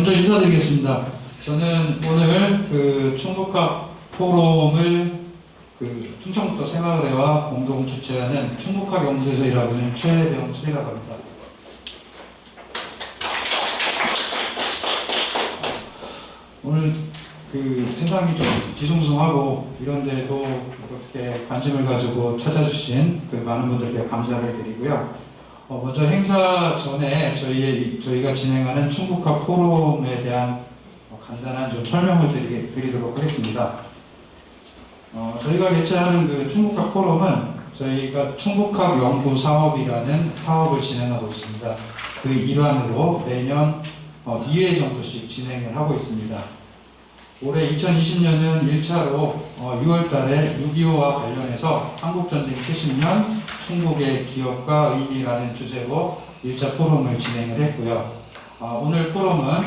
먼저 인사드리겠습니다. 저는 오늘 그 충북학 포럼을 충청북도 새마을회와 공동 주최하는 충북학 연구소에서 일하고 있는 최병철이라고 합니다. 오늘 세상이 좀 뒤숭숭하고 이런데도 이렇게 관심을 가지고 찾아주신 많은 분들께 감사를 드리고요. 먼저 행사 전에 저희가 진행하는 충북학 포럼에 대한 간단한 좀 설명을 드리도록 하겠습니다. 저희가 개최하는 충북학 포럼은 저희가 충북학 연구 사업이라는 사업을 진행하고 있습니다. 그 일환으로 매년 2회 정도씩 진행을 하고 있습니다. 올해 2020년은 1차로 6월 달에 6.25와 관련해서 한국전쟁 70년 충북의 기억과 의미라는 주제로 1차 포럼을 진행을 했고요. 오늘 포럼은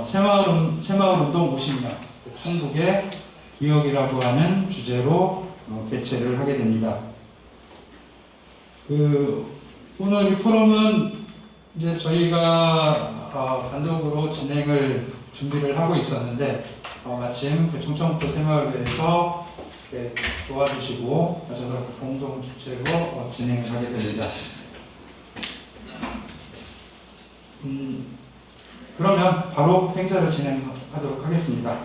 새마을운동 50년 충북의 기억이라고 하는 주제로 개최를 하게 됩니다. 오늘 이 포럼은 이제 저희가 단독으로 준비를 하고 있었는데 마침 충청북도 새마을회에서 도와주시고 저희가 공동 주최로 진행을 하게 됩니다. 그러면 바로 행사를 진행하도록 하겠습니다.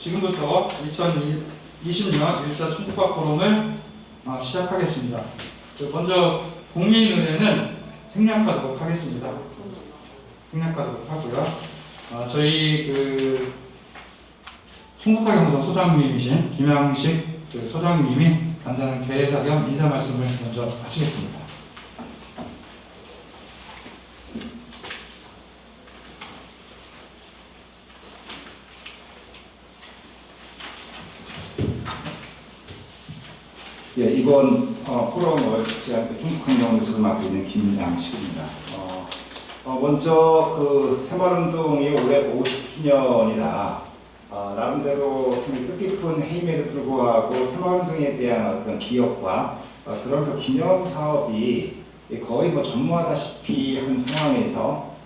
지금부터 2020년 1차 충북학 포럼을 시작하겠습니다. 먼저 국민의례는 생략하도록 하겠습니다. 생략하도록 하고요. 저희 충북학 연구소 소장님이신 김양식 소장님이 간단한 개회사 겸 인사 말씀을 먼저 하시겠습니다. 예, 이번 포럼을 충북학 연구소를 맡고 있는 김양식입니다. 먼저 새마을운동이 올해 50주년이라 나름대로 상당히 뜻깊은 해임에도 불구하고 새마을운동에 대한 어떤 기억과 그런 기념 사업이 거의 전무하다시피 한 상황에서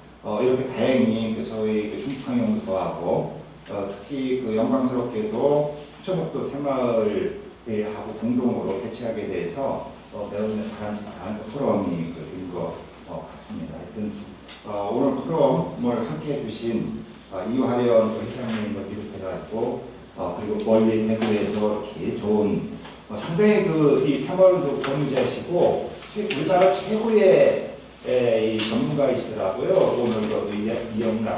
이렇게 다행히 저희 충북학 연구소하고 특히 영광스럽게도 충청북도 새마을회하고 공동으로 개최하게 돼서 매우 바람직한 포럼이 된 것 같습니다. 하여튼 오늘 포럼을 함께 해주신 이화련 회장님을 비롯해가지고 그리고 멀리 대구에서 이렇게 좋은 상당히 이 새마을운동 권위자시고 우리나라 최고의 이 전문가이시더라고요. 오늘 이영락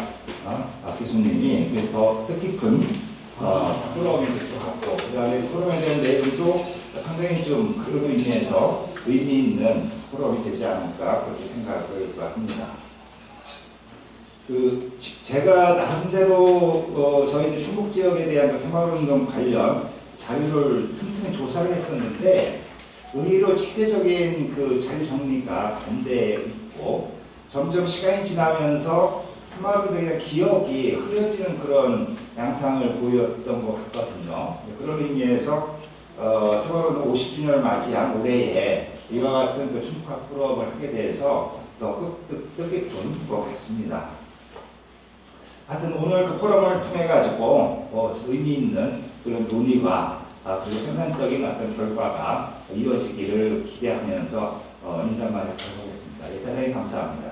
교수님이 그래서 더 뜻깊은 포럼이 될 것 같고 그 다음에 포럼에 대한 내용도 상당히 좀 그런 의미에서 의미 있는 포럼이 되지 않을까 그렇게 생각을 합니다. 제가 나름대로 저희 충북 지역에 대한 새마을운동 관련 자료를 틈틈이 조사를 했었는데 의외로 체계적인 자료 정리가 안 돼 있고 점점 시간이 지나면서 새마을운동에 대한 기억이 흐려지는 그런 양상을 보였던 것 같거든요. 그런 의미에서 새마을운동 50주년을 맞이한 올해에 이와 같은 충북학 포럼을 하게 돼서 더 뜻깊은 것 같습니다. 하여튼 오늘 포럼을 통해 가지고 의미 있는 그런 논의와 그리고 생산적인 어떤 결과가 이루어지기를 기대하면서 인사말 해보겠습니다. 예, 대단히 감사합니다.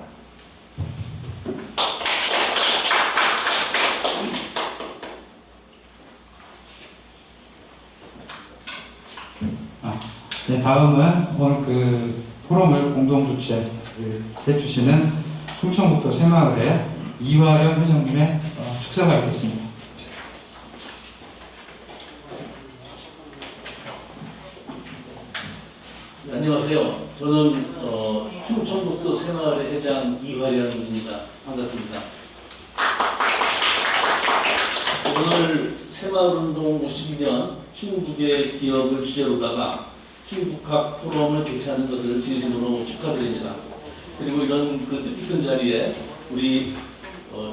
네, 다음은 오늘 포럼을 공동 주최를 해주시는 충청북도 새마을회 이화련 회장님의 축사가 있겠습니다. 네, 안녕하세요. 저는 충청북도 새마을회 회장 이화련입니다. 반갑습니다. 오늘 새마을운동 50년 충북의 기억을 주제로다가 충북학 포럼을 개최하는 것을 진심으로 축하드립니다. 그리고 이런 뜻깊은 자리에 우리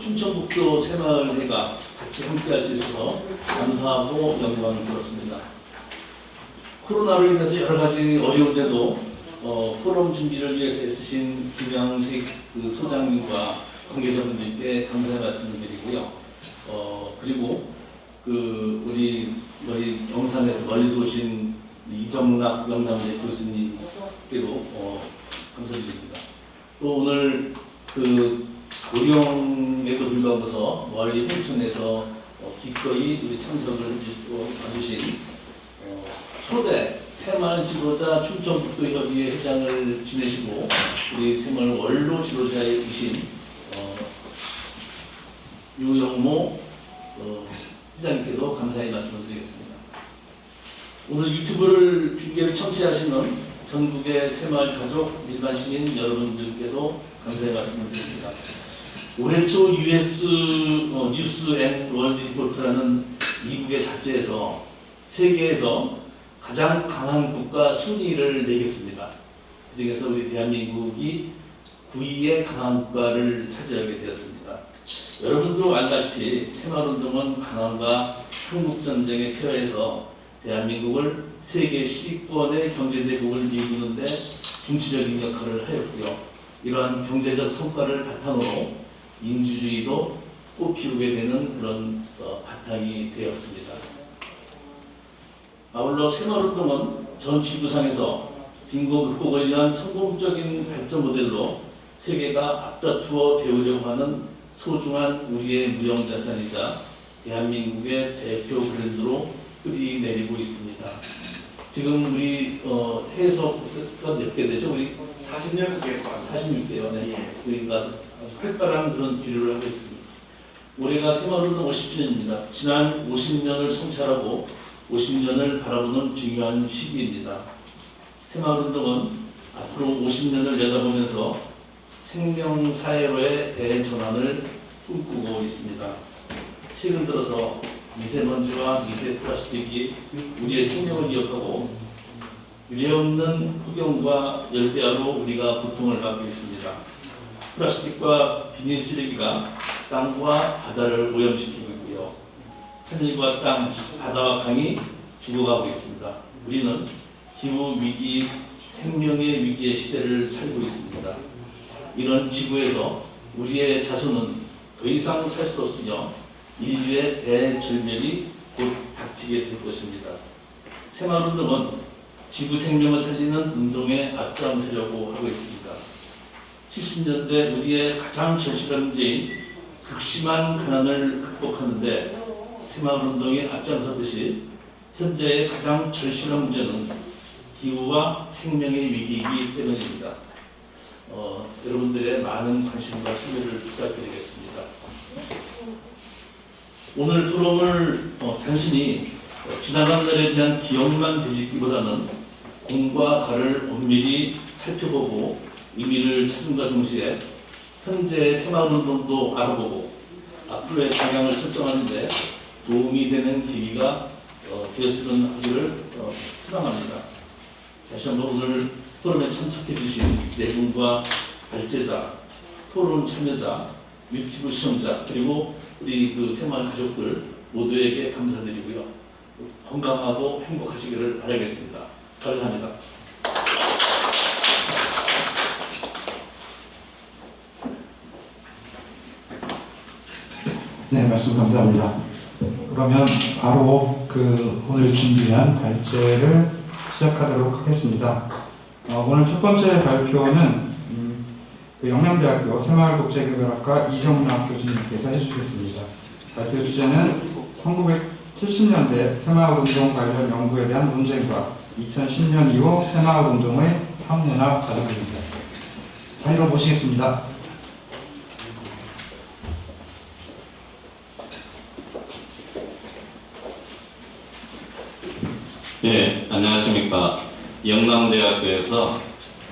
충청북도 새마을회가 같이 함께할 수 있어서 감사하고 영광스럽습니다. 코로나로 인해서 여러 가지 어려운데도 포럼 준비를 위해서 애쓰신 김양식 소장님과 관계자분들께 감사의 말씀을 드리고요. 그리고 우리 영산에서 멀리서 오신 이정락 영남대 교수님께도 감사드립니다. 또 오늘 고령에도 불구하고서 멀리 홍천에서 기꺼이 우리 참석을 해주신 초대 새마을 지도자 충청북도협의회 회장을 지내시고 우리 새마을 원로 지도자이신 유영모 회장님께도 감사의 말씀을 드리겠습니다. 오늘 유튜브를 중계를 청취하시는 전국의 새마을 가족, 일반 시민 여러분들께도 감사의 말씀을 드립니다. 올해 초 US 뉴스 앤 월드 리포트라는 미국의 잡지에서 세계에서 가장 강한 국가 순위를 내겠습니다. 그 중에서 우리 대한민국이 9위의 강한 국가를 차지하게 되었습니다. 여러분도 알다시피 새마을운동은 강함과 한국전쟁의 폐하에서 대한민국을 세계 10위권의 경제대국을 이루는데 중추적인 역할을 하였고요. 이러한 경제적 성과를 바탕으로 민주주의도 꽃피우게 되는 그런 바탕이 되었습니다. 아울러 새마을운동은 전 지구상에서 빈곤 극복을 위한 성공적인 발전 모델로 세계가 앞다투어 배우려고 하는 소중한 우리의 무형자산이자 대한민국의 대표 브랜드로 뿌리내리고 있습니다. 지금 우리 해석가 몇 개 되죠? 우리 46개 46개요. 네. 예. 우리가 활발한 그런 기류를 하고 있습니다. 올해가 새마을운동 50주년입니다. 지난 50년을 성찰하고 50년을 바라보는 중요한 시기입니다. 새마을운동은 앞으로 50년을 내다보면서 생명사회로의 대전환을 꿈꾸고 있습니다. 최근 들어서 미세먼지와 미세 플라스틱이 우리의 생명을 위협하고 유례없는 폭염과 열대야로 우리가 고통을 받고 있습니다. 플라스틱과 비닐 쓰레기가 땅과 바다를 오염시키고 있고요. 하늘과 땅, 바다와 강이 죽어가고 있습니다. 우리는 기후 위기, 생명의 위기의 시대를 살고 있습니다. 이런 지구에서 우리의 자손은 더 이상 살 수 없으며 인류의 대절멸이 곧 닥치게 될 것입니다. 새마을운동은 지구 생명을 살리는 운동에 앞장서려고 하고 있습니다. 70년대 우리의 가장 절실한 문제인 극심한 가난을 극복하는데 새마을운동이 앞장서듯이 현재의 가장 절실한 문제는 기후와 생명의 위기이기 때문입니다. 여러분들의 많은 관심과 참여를 부탁드리겠습니다. 오늘 토론을 단순히 지나간 날에 대한 기억만 되짚기보다는 공과 가를 엄밀히 살펴보고 의미를 찾음과 동시에 현재의 새마을운동도 알아보고 앞으로의 방향을 설정하는 데 도움이 되는 계기가 되었으면 하기를 희망합니다. 다시 한번 오늘 토론에 참석해 주신 네 분과 발제자, 토론 참여자, 유튜브 시청자, 그리고 우리 새마을 가족들 모두에게 감사드리고요. 건강하고 행복하시기를 바라겠습니다. 감사합니다. 네, 말씀 감사합니다. 그러면 바로 오늘 준비한 발제를 시작하도록 하겠습니다. 오늘 첫 번째 발표는 영남대학교 새마을국제개발학과 이정락 교수님께서 해주시겠습니다. 발표 주제는 1970년대 새마을운동 관련 연구에 대한 논쟁과 2010년 이후 새마을운동의 학문화 과정입니다. 자리로 모시겠습니다. 네, 안녕하십니까. 영남대학교에서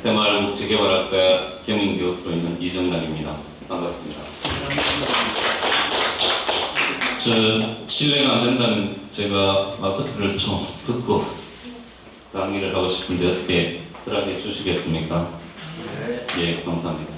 새마을국제개발학과 겸임교수로 있는 이정락입니다. 반갑습니다. 실례가 안 된다면 제가 마스크를 좀 벗고 강의를 하고 싶은데 어떻게 허락해 주시겠습니까? 예, 감사합니다.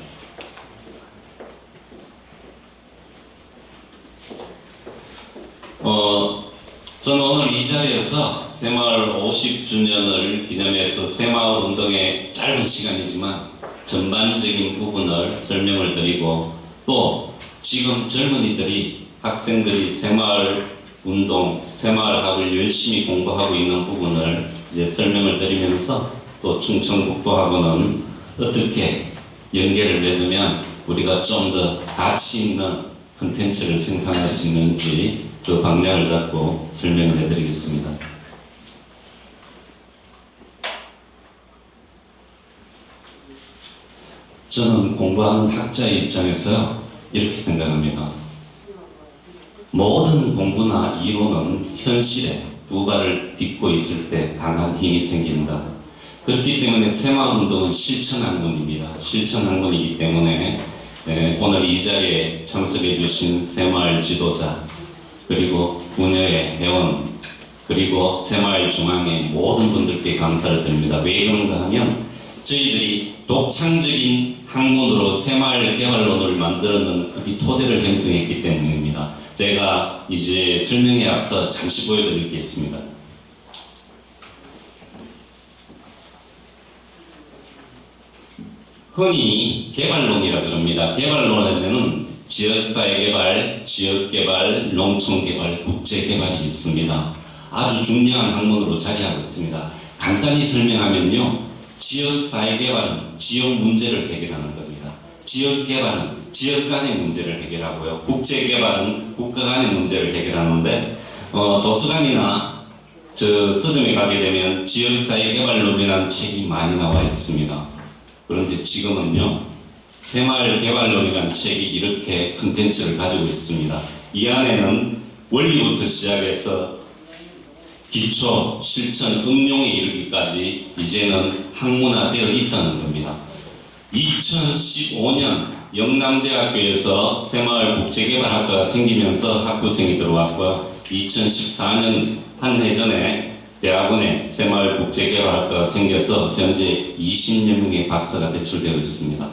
저는 오늘 이 자리에서 새마을 50주년을 기념해서 새마을 운동의 짧은 시간이지만 전반적인 부분을 설명을 드리고 또 지금 젊은이들이 학생들이 새마을 운동, 새마을학을 열심히 공부하고 있는 부분을 이제 설명을 드리면서 또 충청북도하고는 어떻게 연계를 맺으면 우리가 좀 더 가치 있는 콘텐츠를 생산할 수 있는지 그 방향을 잡고 설명을 해드리겠습니다. 저는 공부하는 학자의 입장에서 이렇게 생각합니다. 모든 공부나 이론은 현실에 두 발을 딛고 있을 때 강한 힘이 생긴다. 그렇기 때문에 새마을운동은 실천학문입니다. 실천학문이기 때문에 오늘 이 자리에 참석해 주신 새마을 지도자, 그리고 부녀의 회원, 그리고 새마을 중앙의 모든 분들께 감사를 드립니다. 왜 그런가 하면 저희들이 독창적인 학문으로 새마을 개발론을 만들었는 그 토대를 형성했기 때문입니다. 제가 이제 설명에 앞서 잠시 보여드릴 게 있습니다. 흔히 개발론이라 그럽니다. 개발론에는 지역사회개발, 지역개발, 농촌개발, 국제개발이 있습니다. 아주 중요한 학문으로 자리하고 있습니다. 간단히 설명하면요, 지역사회개발은 지역 문제를 해결하는 겁니다. 지역개발은 지역 간의 문제를 해결하고요. 국제개발은 국가 간의 문제를 해결하는데 도서관이나 서점에 가게 되면 지역사회개발론이라는 책이 많이 나와 있습니다. 그런데 지금은요, 새마을개발론이라는 책이 이렇게 컨텐츠를 가지고 있습니다. 이 안에는 원리부터 시작해서 기초, 실천, 응용에 이르기까지 이제는 학문화되어 있다는 겁니다. 2015년 영남대학교에서 새마을 국제개발학과가 생기면서 학부생이 들어왔고 2014년 한 해 전에 대학원에 새마을 국제개발학과가 생겨서 현재 20여 명의 박사가 배출되어 있습니다.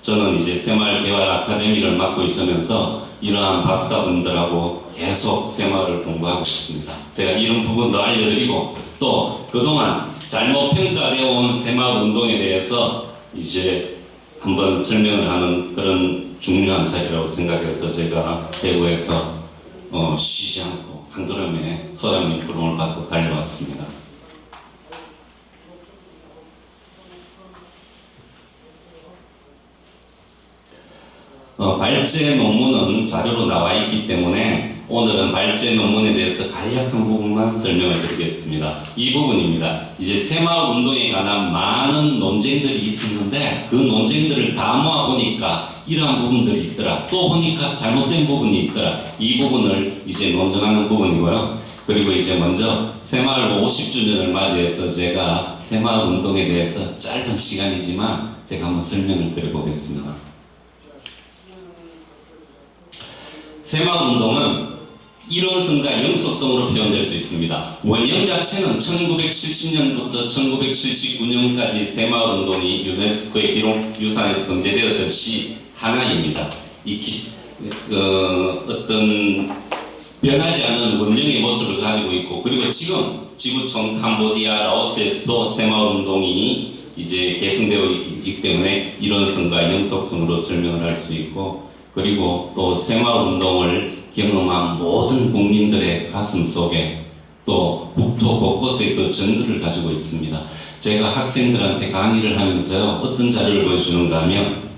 저는 이제 새마을 개발 아카데미를 맡고 있으면서 이러한 박사분들하고 계속 새마을을 공부하고 있습니다. 제가 이런 부분도 알려드리고 또 그동안 잘못 평가되어 온 새마을 운동에 대해서 이제 한번 설명을 하는 그런 중요한 자리라고 생각해서 제가 대구에서 쉬지 않고 한드럼에 소장님 부름을 받고 달려왔습니다. 발제 논문은 자료로 나와 있기 때문에 오늘은 발제 논문에 대해서 간략한 부분만 설명을 드리겠습니다. 이 부분입니다. 이제 새마을 운동에 관한 많은 논쟁들이 있었는데 그 논쟁들을 다 모아보니까 이러한 부분들이 있더라. 또 보니까 잘못된 부분이 있더라. 이 부분을 이제 논증하는 부분이고요. 그리고 이제 먼저 새마을 50주년을 맞이해서 제가 새마을 운동에 대해서 짧은 시간이지만 제가 한번 설명을 드려보겠습니다. 새마을운동은 일원성과 영속성으로 표현될 수 있습니다. 원형 자체는 1970년부터 1979년까지 새마을운동이 유네스코의 기록유산에 등재되었듯이 하나입니다. 어떤 변하지 않은 원형의 모습을 가지고 있고, 그리고 지금 지구촌 캄보디아, 라오스에서도 새마을운동이 이제 계승되어 있기 때문에 일원성과 영속성으로 설명을 할 수 있고, 그리고 또 새마을운동을 경험한 모든 국민들의 가슴 속에 또 국토 곳곳에 그 정글을 가지고 있습니다. 제가 학생들한테 강의를 하면서요, 어떤 자료를 보여주는가 하면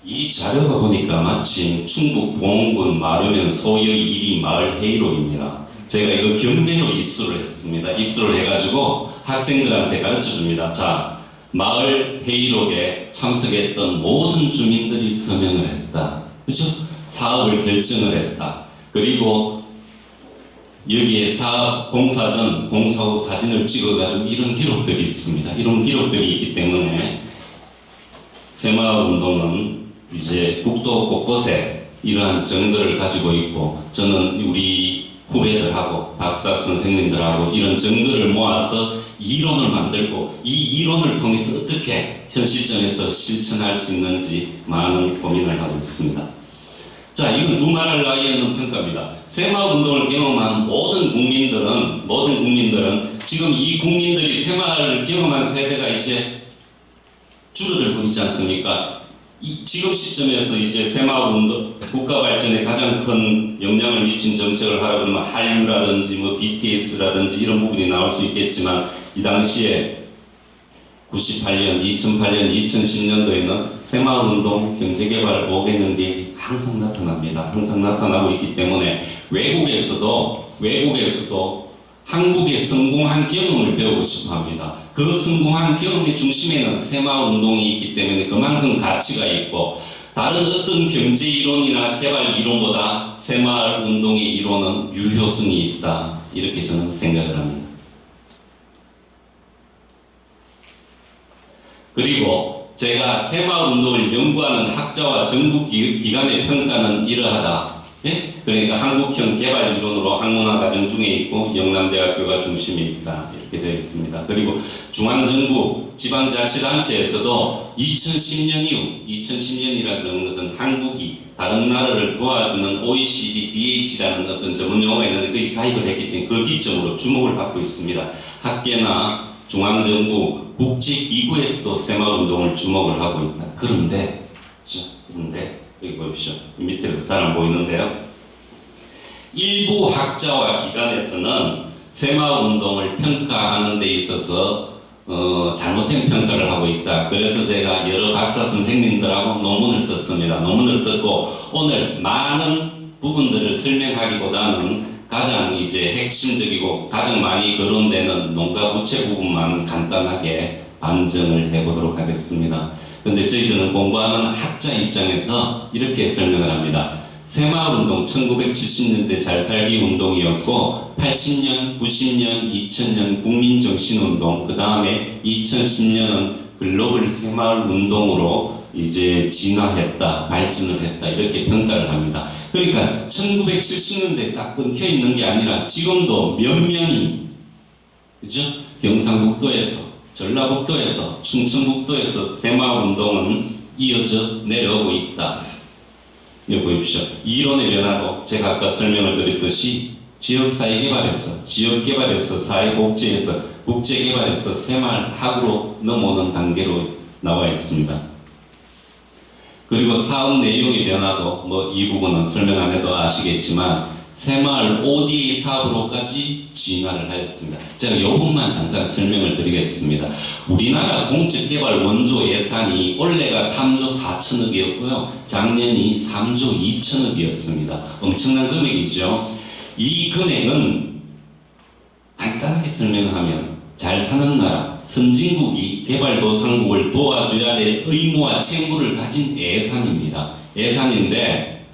이 자료가 보니까 마침 충북 보은군 마르면 소여의 1위 마을 회의록입니다. 제가 이거 경매로 입수를 했습니다. 입수를 해가지고 학생들한테 가르쳐 줍니다. 자, 마을 회의록에 참석했던 모든 주민들이 서명을 했다. 그죠? 사업을 결정을 했다. 그리고 여기에 사업 공사 전, 공사 후 사진을 찍어가지고 이런 기록들이 있습니다. 이런 기록들이 있기 때문에 새마을운동은 이제 국도 곳곳에 이러한 정보를 가지고 있고, 저는 우리 후배들하고 박사 선생님들하고 이런 정보를 모아서 이론을 만들고 이 이론을 통해서 어떻게 현 시점에서 실천할 수 있는지 많은 고민을 하고 있습니다. 자, 이건 두말할 나위에 없는 평가입니다. 새마을운동을 경험한 모든 국민들은 지금 이 국민들이 새마을을 경험한 세대가 이제 줄어들고 있지 않습니까? 지금 시점에서 이제 새마을운동 국가 발전에 가장 큰 영향을 미친 정책을 하라 그러면 한류라든지 뭐 BTS라든지 이런 부분이 나올 수 있겠지만 이 당시에 98년, 2008년, 2010년도에는 새마을운동 경제개발 5개 능력이 항상 나타납니다. 항상 나타나고 있기 때문에 외국에서도 한국의 성공한 경험을 배우고 싶어 합니다. 그 성공한 경험의 중심에는 새마을운동이 있기 때문에 그만큼 가치가 있고 다른 어떤 경제 이론이나 개발 이론보다 새마을운동의 이론은 유효성이 있다. 이렇게 저는 생각을 합니다. 그리고 제가 새마을운동을 연구하는 학자와 전국 기관의 평가는 이러하다. 예? 그러니까 한국형 개발 이론으로 항문화과정 중에 있고 영남대학교가 중심에 있다. 이렇게 되어 있습니다. 그리고 중앙정부 지방자치단체에서도 2010년 이후, 2010년이라 그러는 것은 한국이 다른 나라를 도와주는 OECD, DAC라는 어떤 전문 용어가 있는데 거기 가입을 했기 때문에 그 기점으로 주목을 받고 있습니다. 학계나 중앙정부 국제기구에서도 새마을운동을 주목을 하고 있다. 그런데 여기 보십시오. 밑에도 잘 안 보이는데요. 일부 학자와 기관에서는 새마을운동을 평가하는 데 있어서 잘못된 평가를 하고 있다. 그래서 제가 여러 박사 선생님들하고 논문을 썼습니다. 논문을 썼고 오늘 많은 부분들을 설명하기보다는 가장 이제 핵심적이고 가장 많이 거론되는 농가 부채 부분만 간단하게 반증을 해보도록 하겠습니다. 근데 저희들은 공부하는 학자 입장에서 이렇게 설명을 합니다. 새마을운동 1970년대 잘살기 운동이었고 80년, 90년, 2000년 국민정신운동 그 다음에 2010년은 글로벌 새마을운동으로 이제 진화했다, 발전을 했다 이렇게 평가를 합니다. 그러니까 1970년대 딱 끊겨 있는 게 아니라 지금도 몇 명이 그죠? 경상북도에서 전라북도에서 충청북도에서 새마을운동은 이어져 내려오고 있다. 여기 보십시오. 이론의 변화도 제가 아까 설명을 드렸듯이 지역사회개발에서 지역개발에서 사회복지에서 국제개발에서 새마을학으로 넘어오는 단계로 나와 있습니다. 그리고 사업 내용의 변화도 뭐 이 부분은 설명 안 해도 아시겠지만 새마을 ODA 사업으로까지 진화를 하였습니다. 제가 이 부분만 잠깐 설명을 드리겠습니다. 우리나라 공적개발 원조 예산이 올해가 3조 4천억이었고요. 작년이 3조 2천억이었습니다. 엄청난 금액이죠. 이 금액은 간단하게 설명하면 잘 사는 나라, 선진국이 개발도상국을 도와줘야 될 의무와 책무를 가진 예산입니다. 예산인데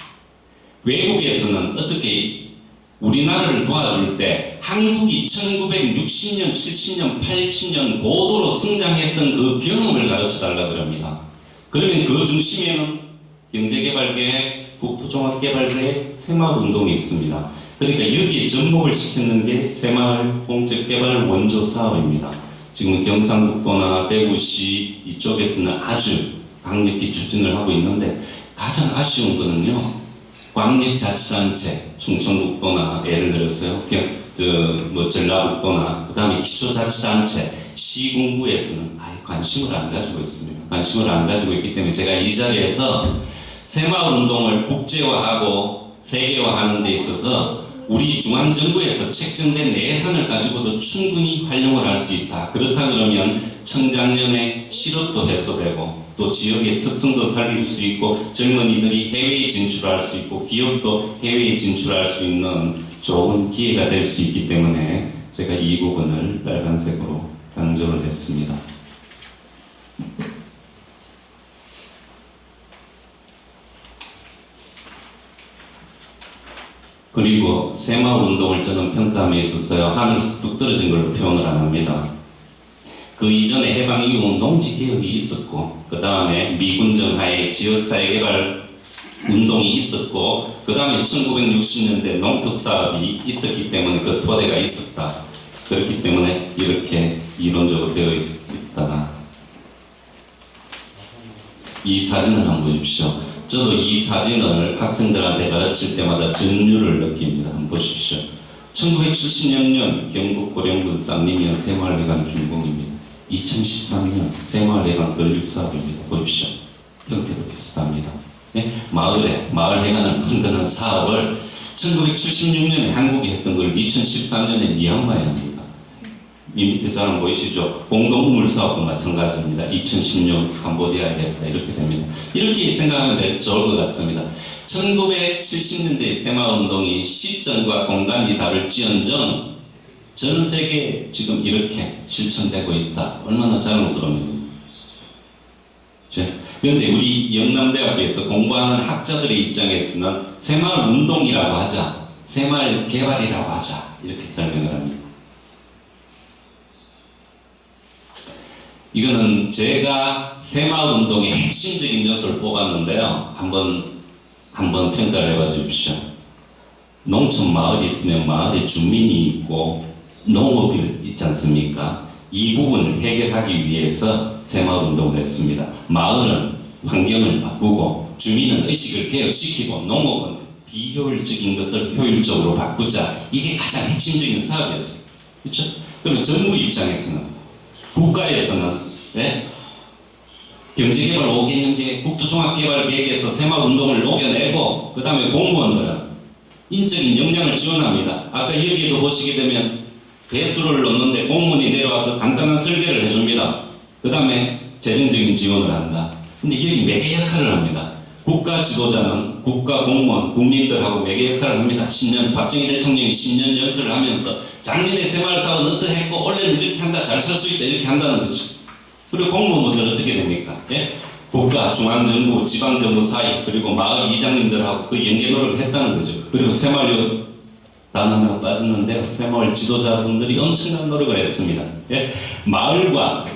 외국에서는 어떻게 우리나라를 도와줄 때 한국이 1960년, 70년, 80년 고도로 성장했던 그 경험을 가르쳐 달라고 합니다. 그러면 그 중심에는 경제개발계획, 국토종합개발계획, 새마을운동이 있습니다. 그러니까 여기에 접목을 시켰는 게 새마을 공적개발 원조 사업입니다. 지금 경상북도나 대구시 이쪽에서는 아주 강력히 추진을 하고 있는데 가장 아쉬운 거는요. 광역자치단체, 충청북도나 예를 들어서요, 전라북도나 그 다음에 기초자치단체, 시군구에서는 아예 관심을 안 가지고 있습니다. 관심을 안 가지고 있기 때문에 제가 이 자리에서 새마을운동을 국제화하고 세계화하는 데 있어서 우리 중앙정부에서 책정된 예산을 가지고도 충분히 활용을 할 수 있다. 그렇다 그러면 청장년의 실업도 해소되고 또 지역의 특성도 살릴 수 있고 젊은이들이 해외에 진출할 수 있고 기업도 해외에 진출할 수 있는 좋은 기회가 될 수 있기 때문에 제가 이 부분을 빨간색으로 강조를 했습니다. 그리고 새마을운동을 저는 평가함에 있어서요, 하늘에서 뚝 떨어진 걸로 표현을 안 합니다. 그 이전에 해방 이후 농지개혁이 있었고 그 다음에 미군정 하에 지역사회개발 운동이 있었고 그 다음에 1960년대 농특사업이 있었기 때문에 그 토대가 있었다. 그렇기 때문에 이렇게 이론적으로 되어 있다. 이 사진을 한번 보십시오. 저도 이 사진을 학생들한테 가르칠 때마다 전율을 느낍니다. 한번 보십시오. 1976년 경북 고령군 쌍림면 새마을회관 준공입니다. 2013년 새마을회관 건립 사업입니다. 보십시오. 형태도 비슷합니다. 예? 마을회관을 만드는 사업을 1976년에 한국이 했던 걸 2013년에 미얀마에 합니다. 이 밑에 사람 보이시죠? 공동우물 사업도 마찬가지입니다. 2016 캄보디아에 했다. 이렇게 됩니다. 이렇게 생각하면 좋을 것 같습니다. 1970년대 새마을운동이 시점과 공간이 다를지언정 전 세계에 지금 이렇게 실천되고 있다. 얼마나 자랑스러운 일입니까? 그런데 우리 영남대학교에서 공부하는 학자들의 입장에서는 새마을운동이라고 하자, 새마을개발이라고 하자 이렇게 설명을 합니다. 이거는 제가 새마을운동의 핵심적인 요소를 뽑았는데요. 한번 평가를 해봐 주십시오. 농촌 마을이 있으면 마을에 주민이 있고 농업이 있지 않습니까? 이 부분을 해결하기 위해서 새마을운동을 했습니다. 마을은 환경을 바꾸고 주민은 의식을 개혁시키고 농업은 비효율적인 것을 효율적으로 바꾸자. 이게 가장 핵심적인 사업이었어요. 그렇죠? 그리고 정부 입장에서는 국가에서는 경제개발 5개년제 국토종합개발계획에서 새마을운동을 녹여내고 그 다음에 공무원들은 인적인 역량을 지원합니다. 아까 여기에도 보시게 되면 배수를 넣는데 공무원이 내려와서 간단한 설계를 해줍니다. 그 다음에 재정적인 지원을 한다. 근데 여기 매개 역할을 합니다. 국가 지도자는 국가 공무원, 국민들하고 매개 역할을 합니다. 박정희 대통령이 10년 연설을 하면서 작년에 새마을 사업은 어떠했고 올해는 이렇게 한다, 잘 살 수 있다 이렇게 한다는 거죠. 그리고 공무원들은 어떻게 됩니까? 국가, 중앙정부, 지방정부 사이 그리고 마을 이장님들하고 그 연계 노력을 했다는 거죠. 그리고 새마을 단어는 빠졌는데요. 새마을 지도자분들이 엄청난 노력을 했습니다. 마을과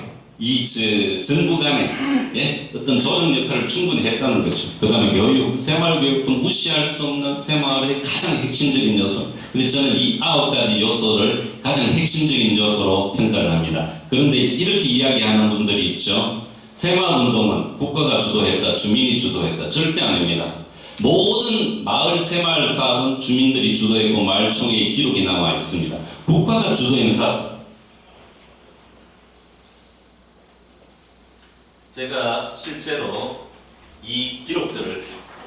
정부 간에 어떤 조정 역할을 충분히 했다는 거죠. 그 다음에 교육, 새마을 교육도 무시할 수 없는 새마을의 가장 핵심적인 요소. 그래서 저는 이 9가지 요소를 가장 핵심적인 요소로 평가를 합니다. 그런데 이렇게 이야기하는 분들이 있죠. 새마을운동은 국가가 주도했다, 주민이 주도했다. 절대 아닙니다. 모든 마을 새마을 사업은 주민들이 주도했고 마을총회의 기록이 나와 있습니다. 국가가 주도한 사업. 제가 실제로 이 기록들을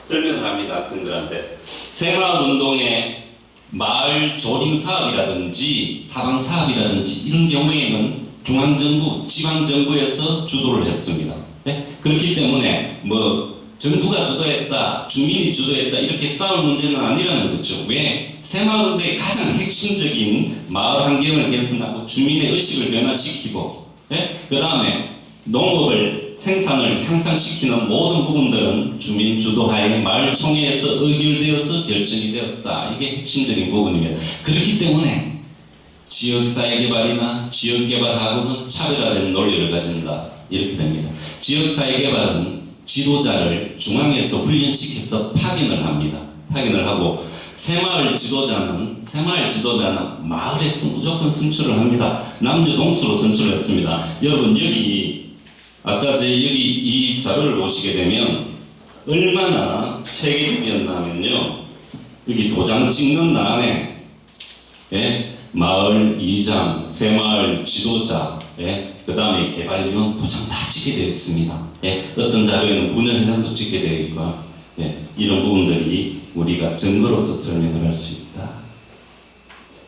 설명을 합니다. 학생들한테. 새마을운동의 마을 조림 사업이라든지 사방 사업이라든지 이런 경우에는 중앙정부, 지방정부에서 주도를 했습니다. 그렇기 때문에 정부가 주도했다, 주민이 주도했다 이렇게 싸울 문제는 아니라는 거죠. 왜? 새마을운동의 가장 핵심적인 마을 환경을 개선하고 주민의 의식을 변화시키고 그 다음에 농업을 생산을 향상시키는 모든 부분들은 주민 주도하에 마을총회에서 의결되어서 결정이 되었다. 이게 핵심적인 부분입니다. 그렇기 때문에 지역사회개발이나 지역개발하고는 차별화된 논리를 가진다. 이렇게 됩니다. 지역사회개발은 지도자를 중앙에서 훈련시켜서 파견을 합니다. 파견을 하고 새마을 지도자는 마을에서 무조건 선출을 합니다. 남녀 동수로 선출을 했습니다. 여러분 여기 아까 여기 이 자료를 보시게 되면 얼마나 체계적이었냐면요. 여기 도장 찍는 난에 마을 이장, 새마을 지도자, 그 다음에 개발위원 도장 다 찍게 되어 있습니다. 어떤 자료에는 분열회장도 찍게 되어 있고 이런 부분들이 우리가 증거로서 설명을 할 수 있다.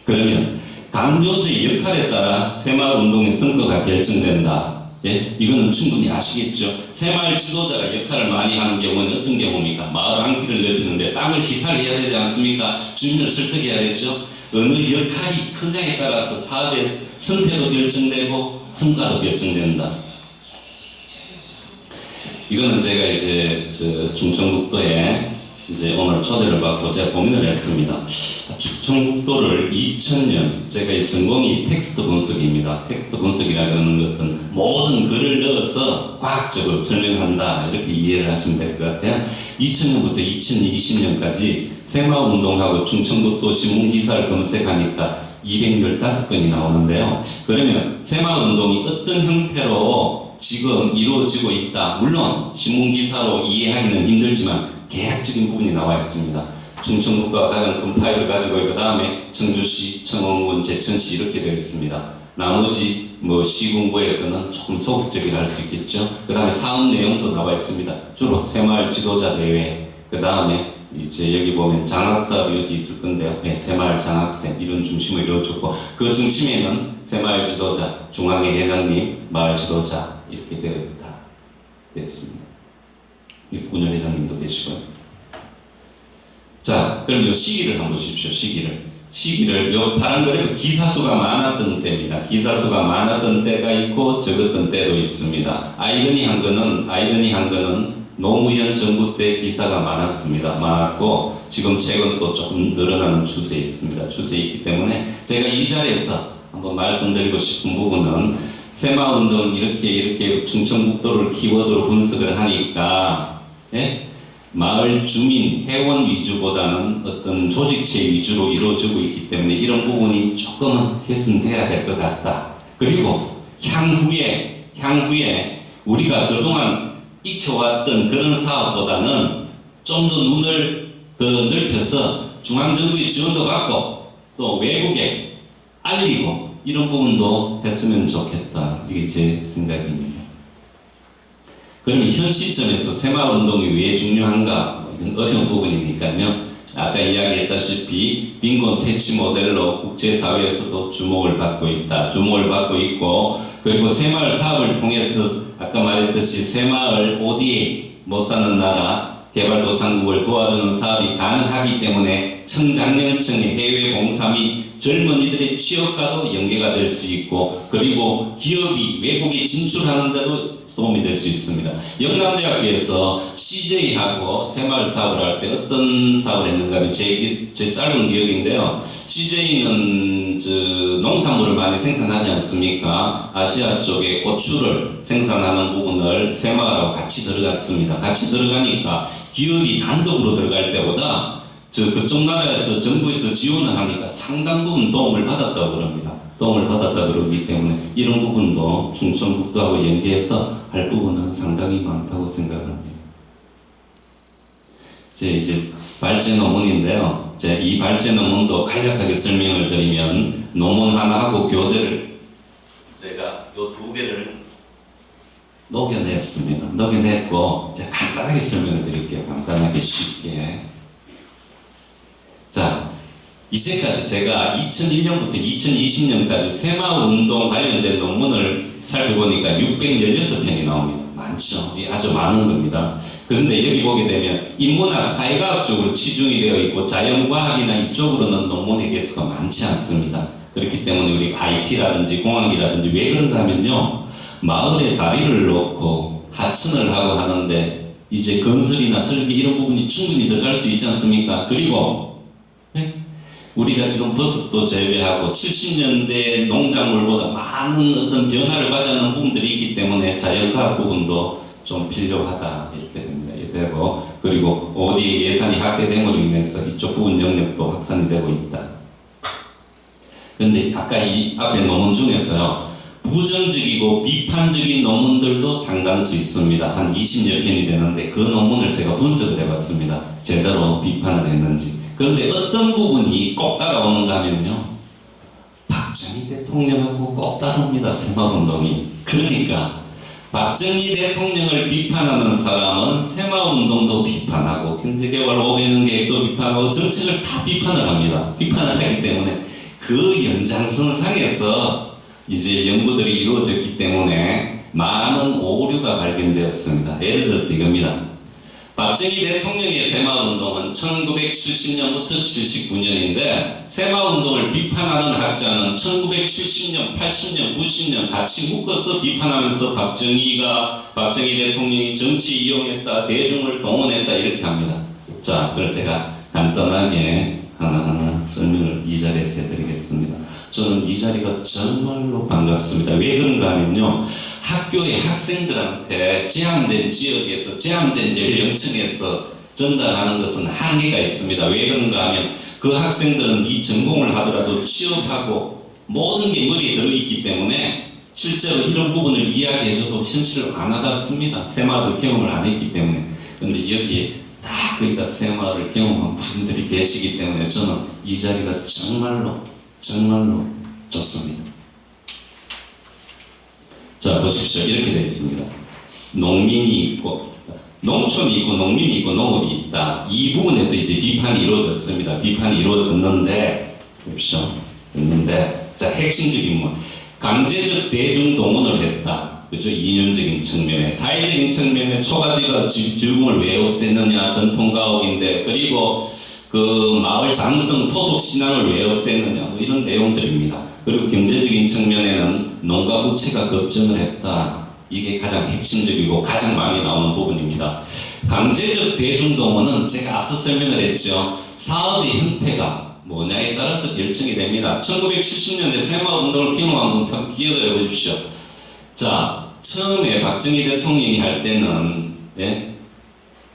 그러면 각 요소의 역할에 따라 새마을운동의 성과가 결정된다. 이거는 충분히 아시겠죠? 새마을 지도자가 역할을 많이 하는 경우는 어떤 경우입니까? 마을 안길을 넓히는데 땅을 희살해야 되지 않습니까? 주민을 설득해야 되죠? 어느 역할이 크냐에 따라서 사업의 성패도 결정되고 성과도 결정된다. 이거는 제가 이제 충청북도에 오늘 초대를 받고 제가 고민을 했습니다. 충청북도를 2000년, 제가 이 전공이 텍스트 분석입니다. 텍스트 분석이라 그러는 것은 모든 글을 넣어서 과학적으로 설명한다. 이렇게 이해를 하시면 될 것 같아요. 2000년부터 2020년까지 새마을운동하고 충청북도 신문기사를 검색하니까 215건이 나오는데요. 그러면 새마을운동이 어떤 형태로 지금 이루어지고 있다. 물론 신문기사로 이해하기는 힘들지만 계획적인 부분이 나와 있습니다. 충청북도가 가장 큰 파일을 가지고 있고 그 다음에 청주시, 청원군, 제천시 이렇게 되어 있습니다. 나머지 뭐 시군구에서는 조금 소극적이라 할 수 있겠죠. 그 다음에 사업 내용도 나와 있습니다. 주로 새마을 지도자 대회, 그 다음에 이제 여기 보면 장학사업이 여기 있을 건데요. 네, 새마을 장학생 이런 중심을 이루어줬고 그 중심에는 새마을 지도자, 중앙회 회장님, 마을 지도자 이렇게 되어 됐습니다. 운영 회장님도 계시고요. 자, 그럼 요 시기를 한번 보십시오. 시기를 요 파란 그래프 기사수가 많았던 때입니다. 기사수가 많았던 때가 있고 적었던 때도 있습니다. 아이러니한 거는 노무현 정부 때 기사가 많았고 지금 최근 또 조금 늘어나는 추세에 있습니다. 추세에 있기 때문에 제가 이 자리에서 한번 말씀드리고 싶은 부분은 새마을운동 이렇게 충청북도를 키워드로 분석을 하니까 마을 주민, 회원 위주보다는 어떤 조직체 위주로 이루어지고 있기 때문에 이런 부분이 조금은 개선돼야 될 것 같다. 그리고 향후에 우리가 그동안 익혀왔던 그런 사업보다는 좀 더 눈을 더 넓혀서 중앙정부의 지원도 받고 또 외국에 알리고 이런 부분도 했으면 좋겠다. 이게 제 생각입니다. 그러면 현 시점에서 새마을운동이 왜 중요한가? 이건 어려운 부분이니까요. 아까 이야기했다시피 빈곤 퇴치 모델로 국제사회에서도 주목을 받고 있고 그리고 새마을 사업을 통해서 아까 말했듯이 새마을 ODA 못 사는 나라 개발도상국을 도와주는 사업이 가능하기 때문에 청장년층의 해외 봉사 및 젊은이들의 취업과도 연계가 될 수 있고 그리고 기업이 외국에 진출하는 데도 도움이 될 수 있습니다. 영남대학교에서 CJ하고 새마을 사업을 할 때 어떤 사업을 했는가 하면 제 짧은 기억인데요. CJ는 농산물을 많이 생산하지 않습니까? 아시아 쪽에 고추를 생산하는 부분을 새마을하고 같이 들어갔습니다. 같이 들어가니까 기업이 단독으로 들어갈 때보다 그쪽 나라에서 정부에서 지원을 하니까 상당 부분 도움을 받았다고 그럽니다. 도움을 받았다 그러기 때문에 이런 부분도 충청북도하고 연계해서 할 부분은 상당히 많다고 생각을 합니다. 이제 발제 논문인데요. 이 발제 논문도 간략하게 설명을 드리면 논문 하나하고 교재를 제가 요 두 개를 녹여냈습니다. 녹여냈고 제가 간단하게 설명을 드릴게요. 간단하게 쉽게. 자, 이제까지 제가 2001년부터 2020년까지 새마을운동 관련된 논문을 살펴보니까 616편이 나옵니다. 많죠. 아주 많은 겁니다. 그런데 여기 보게 되면 인문학, 사회과학 쪽으로 치중이 되어 있고 자연과학이나 이쪽으로는 논문의 개수가 많지 않습니다. 그렇기 때문에 우리 IT라든지 공학이라든지 왜 그런가 하면요. 마을에 다리를 놓고 하천을 하고 하는데 이제 건설이나 설계 이런 부분이 충분히 들어갈 수 있지 않습니까? 그리고 우리가 지금 버섯도 재배하고 70년대 농작물보다 많은 어떤 변화를 가져가는 부분들이 있기 때문에 자연과학 부분도 좀 필요하다 이렇게 됩니다. 되고 그리고 어디 예산이 확대됨으로 인해서 이쪽 부분 영역도 확산이 되고 있다. 그런데 아까 이 앞에 논문 중에서요. 부정적이고 비판적인 논문들도 상당수 있습니다. 한 20여 편이 되는데 그 논문을 제가 분석을 해봤습니다. 제대로 비판을 했는지. 그런데 어떤 부분이 꼭 따라오는가 하면요. 박정희 대통령하고 꼭 따라옵니다. 새마을운동이. 그러니까 박정희 대통령을 비판하는 사람은 새마을운동도 비판하고 경제개발 5개년 계획도 비판하고 정책을 다 비판을 합니다. 비판을 하기 때문에 그 연장선상에서 이제 연구들이 이루어졌기 때문에 많은 오류가 발견되었습니다. 예를 들어서 이겁니다. 박정희 대통령의 새마을운동은 1970년부터 79년인데 새마을운동을 비판하는 학자는 1970년, 80년, 90년 같이 묶어서 비판하면서 박정희 대통령이 정치 이용했다, 대중을 동원했다 이렇게 합니다. 자, 그걸 제가 간단하게 하나하나 설명을 이 자리에서 해드리겠습니다. 저는 이 자리가 정말로 반갑습니다. 왜 그런가 하면요. 학교의 학생들한테 제한된 지역에서 제한된 연령층에서 전달하는 것은 한계가 있습니다. 왜 그런가 하면 그 학생들은 이 전공을 하더라도 취업하고 모든 게 머리에 들어있기 때문에 실제로 이런 부분을 이야기해줘도 현실을 안 와닿습니다. 새마을 경험을 안 했기 때문에. 그런데 여기에 다 거의 다 새마을을 경험한 분들이 계시기 때문에 저는 이 자리가 정말로 좋습니다. 자, 보십시오. 이렇게 되어 있습니다. 농민이 있고, 농촌이 있고, 농민이 있고, 농업이 있다. 이 부분에서 이제 비판이 이루어졌습니다. 비판이 이루어졌는데, 보십시오. 됐는데, 자, 핵심적인 뭐, 강제적 대중동원을 했다. 그죠? 이념적인 측면에. 사회적인 측면에 초가지가 질궁을 왜 없앴느냐. 전통가옥인데, 그리고 그 마을 장성 토속 신앙을 왜 없앴느냐. 뭐 이런 내용들입니다. 그리고 경제적인 측면에는 농가 부채가 급증을 했다. 이게 가장 핵심적이고 가장 많이 나오는 부분입니다. 강제적 대중동원은 제가 앞서 설명을 했죠. 사업의 형태가 뭐냐에 따라서 결정이 됩니다. 1970년대 새마을운동을 경험한 분 기억을 해보십시오. 자, 처음에 박정희 대통령이 할 때는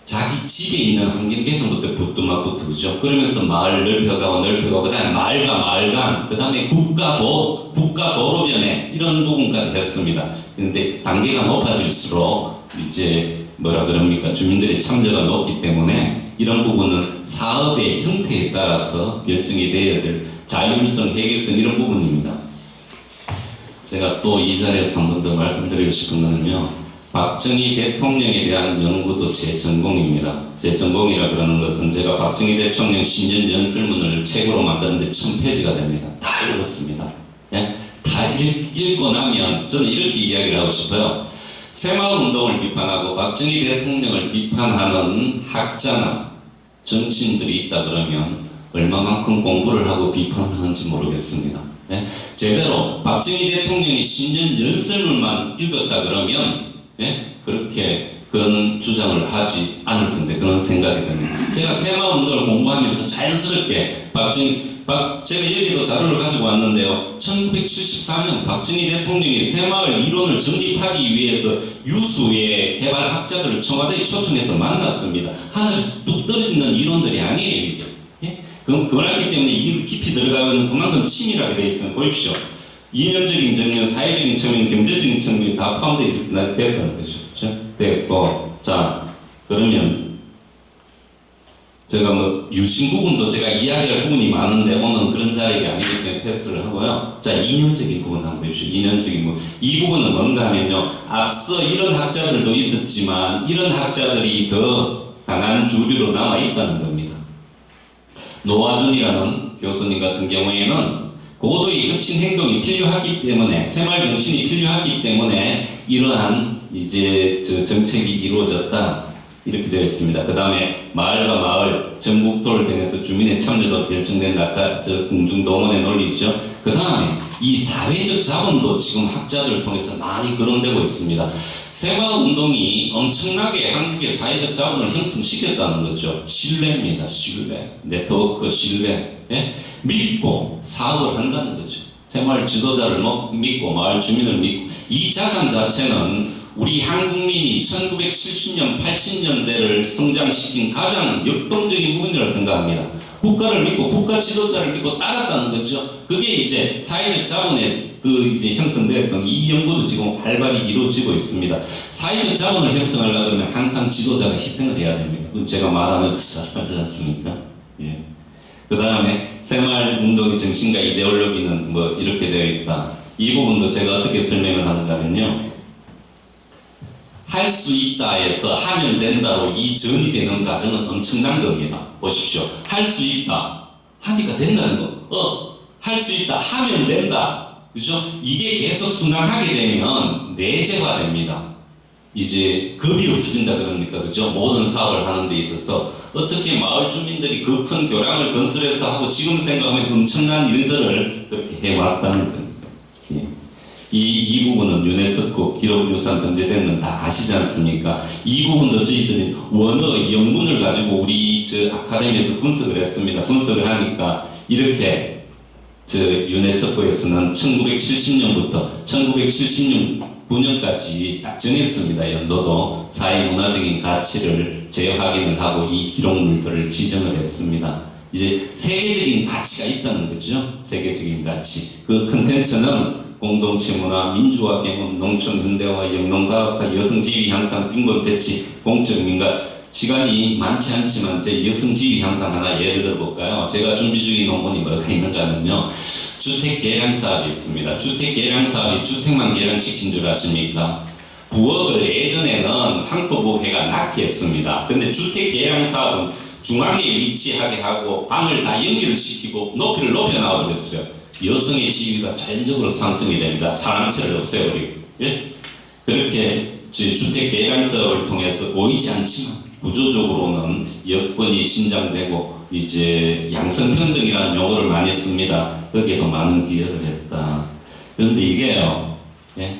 자기 집에 있는 환경 개선부터 부뚜막부터 그죠. 그러면서 마을 넓혀가고 그 다음에 마을과 마을 간, 그 다음에 국가 도로변에 이런 부분까지 했습니다. 근데 단계가 높아질수록 이제 뭐라 그럽니까, 주민들의 참여가 높기 때문에 이런 부분은 사업의 형태에 따라서 결정이 되어야 될 자율성, 해결성 이런 부분입니다. 제가 또 이 자리에서 한 번 더 말씀드리고 싶은 거는요, 박정희 대통령에 대한 연구도 제 전공입니다. 제 전공이라 그러는 것은 제가 박정희 대통령 신년 연설문을 책으로 만드는데 1000페이지가 됩니다. 다 읽었습니다. 예? 다 읽고 나면 저는 이렇게 이야기를 하고 싶어요. 새마을운동을 비판하고 박정희 대통령을 비판하는 학자나 정치인들이 있다 그러면 얼마만큼 공부를 하고 비판을 하는지 모르겠습니다. 예? 제대로 박정희 대통령이 신년 연설문만 읽었다 그러면 그렇게 그런 주장을 하지 않을 건데 그런 생각이 듭니다. 제가 새마을운동을 공부하면서 자연스럽게 제가 여기도 자료를 가지고 왔는데요. 1974년 박정희 대통령이 새마을 이론을 정립하기 위해서 유수의 개발학자들을 청와대에 초청해서 만났습니다. 하늘에서 뚝 떨어지는 이론들이 아니에요, 이게. 그렇기 때문에 이 깊이 들어가면 그만큼 치밀하게 되어 있어요. 보십시오. 이념적인 측면, 사회적인 측면, 경제적인 측면이 다 포함되어 됐다는 거죠. 그렇죠? 됐고, 자, 그러면 제가 뭐 유심 부분도 제가 이야기할 부분이 많은데 오늘은 그런 자리가 아니기 때문에 패스를 하고요. 자, 이념적인 부분 한번 보십시오. 이념적인 부분. 이 부분은 뭔가 하면요, 앞서 이런 학자들도 있었지만 이런 학자들이 더 강한 주류로 남아 있다는 겁니다. 노화준이라는 교수님 같은 경우에는 고도의 혁신 행동이 필요하기 때문에, 새마을 정신이 필요하기 때문에 이러한 이제 정책이 이루어졌다. 이렇게 되어 있습니다. 그 다음에 마을과 마을, 전북도를 통해서 주민의 참여도 결정된 아까 공중동원의 논리죠. 그 다음에 이 사회적 자본도 지금 학자들을 통해서 많이 거론되고 있습니다. 새마을운동이 엄청나게 한국의 사회적 자본을 형성시켰다는 거죠. 신뢰입니다. 신뢰. 네트워크 신뢰. 믿고 사업을 한다는 거죠. 새마을 지도자를 믿고 마을 주민을 믿고, 이 자산 자체는 우리 한국민이 1970년, 80년대를 성장시킨 가장 역동적인 부분이라고 생각합니다. 국가를 믿고 국가 지도자를 믿고 따랐다는 거죠. 그게 이제 사회적 자본의 이제 형성되었던 이 연구도 지금 활발히 이루어지고 있습니다. 사회적 자본을 형성하려고 하면 항상 지도자가 희생을 해야 됩니다. 제가 말하는 그 사실이지 않습니까? 예. 그 다음에 새마을 운동의 정신과 이데올로기는 뭐 이렇게 되어 있다. 이 부분도 제가 어떻게 설명을 하는가 하면요, 할 수 있다 해서 하면 된다로 이전이 되는 과정은 엄청난 겁니다. 보십시오. 할 수 있다. 하니까 된다는 거. 할 수 있다. 하면 된다. 그죠? 이게 계속 순환하게 되면 내재화됩니다. 이제 겁이 없어진다 그럽니까? 그죠? 모든 사업을 하는 데 있어서 어떻게 마을 주민들이 그 큰 교량을 건설해서 하고 지금 생각하면 엄청난 일들을 그렇게 해왔다는 겁니다. 예. 이 부분은 유네스코 기록유산 등재된 건 다 아시지 않습니까? 이 부분도 저희들이 원어 영문을 가지고 우리 아카데미에서 분석을 했습니다. 분석을 하니까 이렇게 유네스코에서는 1970년부터 1976년까지 딱 정했습니다. 연도도 사회문화적인 가치를 재확인을 하고 이 기록물들을 지정을 했습니다. 이제 세계적인 가치가 있다는 거죠. 세계적인 가치. 그 컨텐츠는 공동체 문화, 민주화, 개문, 농촌, 현대화, 영농가학화, 여성지위 향상, 빈곤 대치, 공적 민가, 시간이 많지 않지만 제 여성 지위 향상 하나 예를 들어볼까요? 제가 준비 중인 논문이 뭐가 있는가 하면요. 주택 개량 사업이 있습니다. 주택 개량 사업이 주택만 개량시킨 줄 아십니까? 부엌을 예전에는 황토부회가 낳게 했습니다. 근데 주택 개량 사업은 중앙에 위치하게 하고 방을 다 연결을 시키고 높이를 높여 나와버렸어요. 여성의 지위가 자연적으로 상승이 됩니다. 사랑채를 없애버리고. 예? 그렇게 주택 개량 사업을 통해서 보이지 않지만 구조적으로는 여건이 신장되고 이제 양성평등이라는 용어를 많이 씁니다. 거기에도 많은 기여를 했다. 그런데 이게요, 예?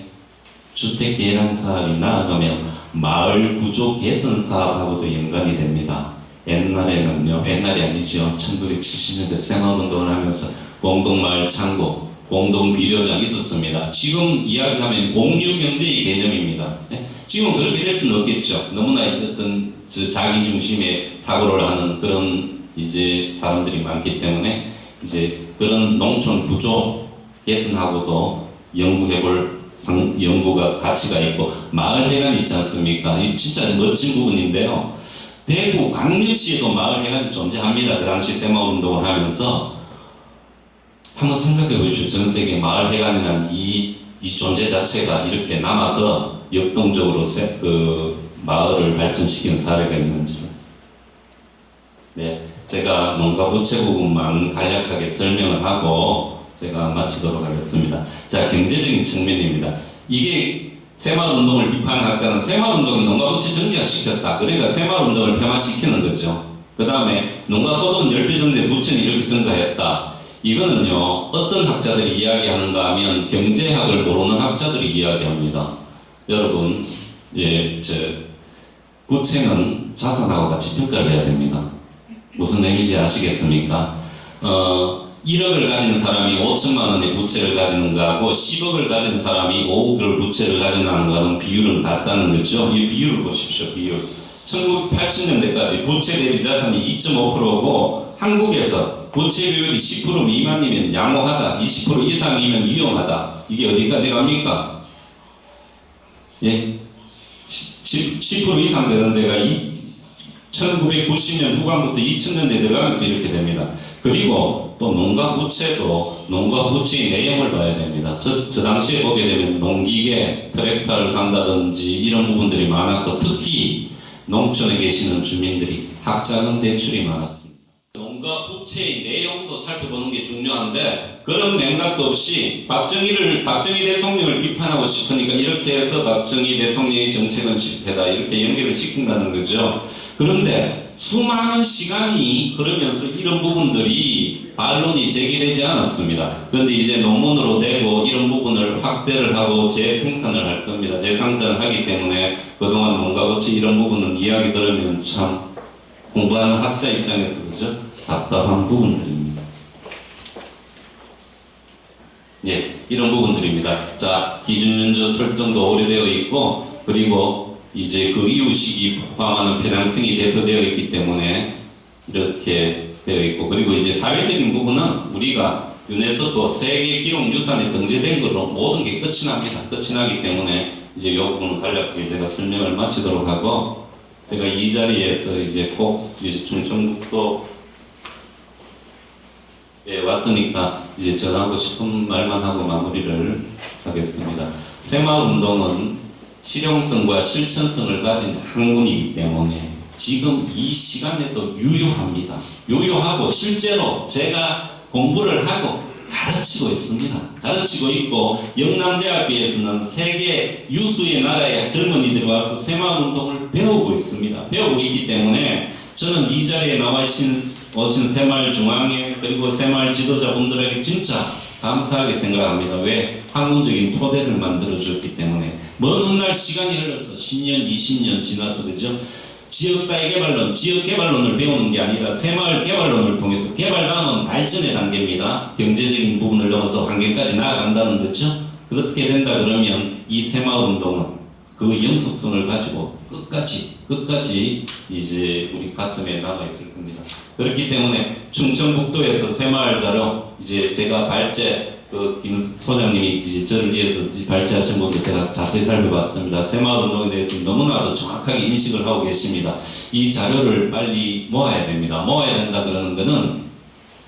주택 개량 사업이 나아가면 마을 구조 개선 사업하고도 연관이 됩니다. 옛날에는요, 옛날이 아니죠. 1970년대 새마을운동을 하면서 공동마을 창구, 공동비료장 있었습니다. 지금 이야기하면 공유경제의 개념입니다. 예? 지금 그렇게 될 수는 없겠죠. 너무나 어떤 자기 중심의 사고를 하는 그런 이제 사람들이 많기 때문에 이제 그런 농촌 구조 개선하고도 연구해볼 연구가 가치가 있고 마을회관 있지 않습니까? 이 진짜 멋진 부분인데요. 대구 광역시에도 마을회관이 존재합니다. 그 당시 새마을운동을 하면서 한번 생각해 보십시오. 전 세계 마을회관이라는 이 존재 자체가 이렇게 남아서 역동적으로 마을을 발전시키는 사례가 있는지. 네, 제가 농가부채 부분만 간략하게 설명을 하고 제가 마치도록 하겠습니다. 자, 경제적인 측면입니다. 이게 새마을운동을 비판한 학자는 새마을운동이 농가부채 증가시켰다. 그러니까 새마을운동을 폐마시키는 거죠. 그 다음에 농가소득은 10배 정도의 부채는 이렇게 증가했다. 이거는요, 어떤 학자들이 이야기하는가 하면 경제학을 모르는 학자들이 이야기합니다. 여러분, 부채는 자산하고 같이 평가를 해야 됩니다. 무슨 얘기인지 아시겠습니까? 1억을 가진 사람이 5천만 원의 부채를 가지는 거하고 10억을 가진 사람이 5억을 부채를 가지는 거하고는 비율은 같다는 거죠. 이 비율을 보십시오. 비율. 1980년대까지 부채 대비 자산이 2.5%고 한국에서 부채 비율이 10% 미만이면 양호하다, 20% 이상이면 위험하다. 이게 어디까지 갑니까? 예? 10% 이상 되는 데가 1990년 후반부터 2000년대 들어가면서 이렇게 됩니다. 그리고 또 농가 부채도 농가 부채의 내용을 봐야 됩니다. 저 당시에 보게 되면 농기계, 트랙터를 산다든지 이런 부분들이 많았고 특히 농촌에 계시는 주민들이 학자금 대출이 많았습니다. 농가 부채의 내용도 살펴보는 게 중요한데 그런 맥락도 없이 박정희 대통령을 비판하고 싶으니까 이렇게 해서 박정희 대통령의 정책은 실패다 이렇게 연결을 시킨다는 거죠. 그런데 수많은 시간이 흐르면서 이런 부분들이 반론이 제기되지 않았습니다. 그런데 이제 논문으로 내고 이런 부분을 확대를 하고 재생산을 할 겁니다. 재생산을 하기 때문에 그동안 농가부채 이런 부분은 이야기 들으면 참 공부하는 학자 입장에서 그죠? 답답한 부분들입니다. 예, 이런 부분들입니다. 자, 기준면적 설정도 오래되어 있고 그리고 이제 그 이후 시기 포함하는 편향성이 대표되어 있기 때문에 이렇게 되어 있고 그리고 이제 사회적인 부분은 우리가 유네스코 세계 기록 유산에 등재된 걸로 모든 게 끝이 납니다. 끝이 나기 때문에 이제 이 부분은 간략하게 제가 설명을 마치도록 하고 제가 이 자리에서 이제 꼭 이제 충청북도에 왔으니까 이제 전하고 싶은 말만 하고 마무리를 하겠습니다. 새마을운동은 실용성과 실천성을 가진 학문이기 때문에 지금 이 시간에도 유효합니다. 유효하고 실제로 제가 공부를 하고 가르치고 있습니다. 가르치고 있고 영남대학교에서는 세계 유수의 나라의 젊은이들이 와서 새마을운동을 배우고 있습니다. 배우고 있기 때문에 저는 이 자리에 나와 오신 새마을중앙회 그리고 새마을 지도자분들에게 진짜 감사하게 생각합니다. 왜? 학문적인 토대를 만들어줬기 때문에 먼 훗날 시간이 흘러서 10년, 20년 지나서 그죠? 지역사회 개발론, 지역 개발론을 배우는 게 아니라 새마을 개발론을 통해서 개발 다음은 발전의 단계입니다. 경제적인 부분을 넘어서 환경까지 나아간다는 거죠. 그렇게 된다 그러면 이 새마을운동은 그 영속성을 가지고 끝까지 이제 우리 가슴에 남아있을 겁니다. 그렇기 때문에 충청북도에서 새마을 자료 이제 제가 발제 김 소장님이 이제 저를 위해서 발제하신 분도 제가 자세히 살펴봤습니다. 새마을 운동에 대해서 너무나도 정확하게 인식을 하고 계십니다. 이 자료를 빨리 모아야 됩니다. 모아야 된다 그러는 것은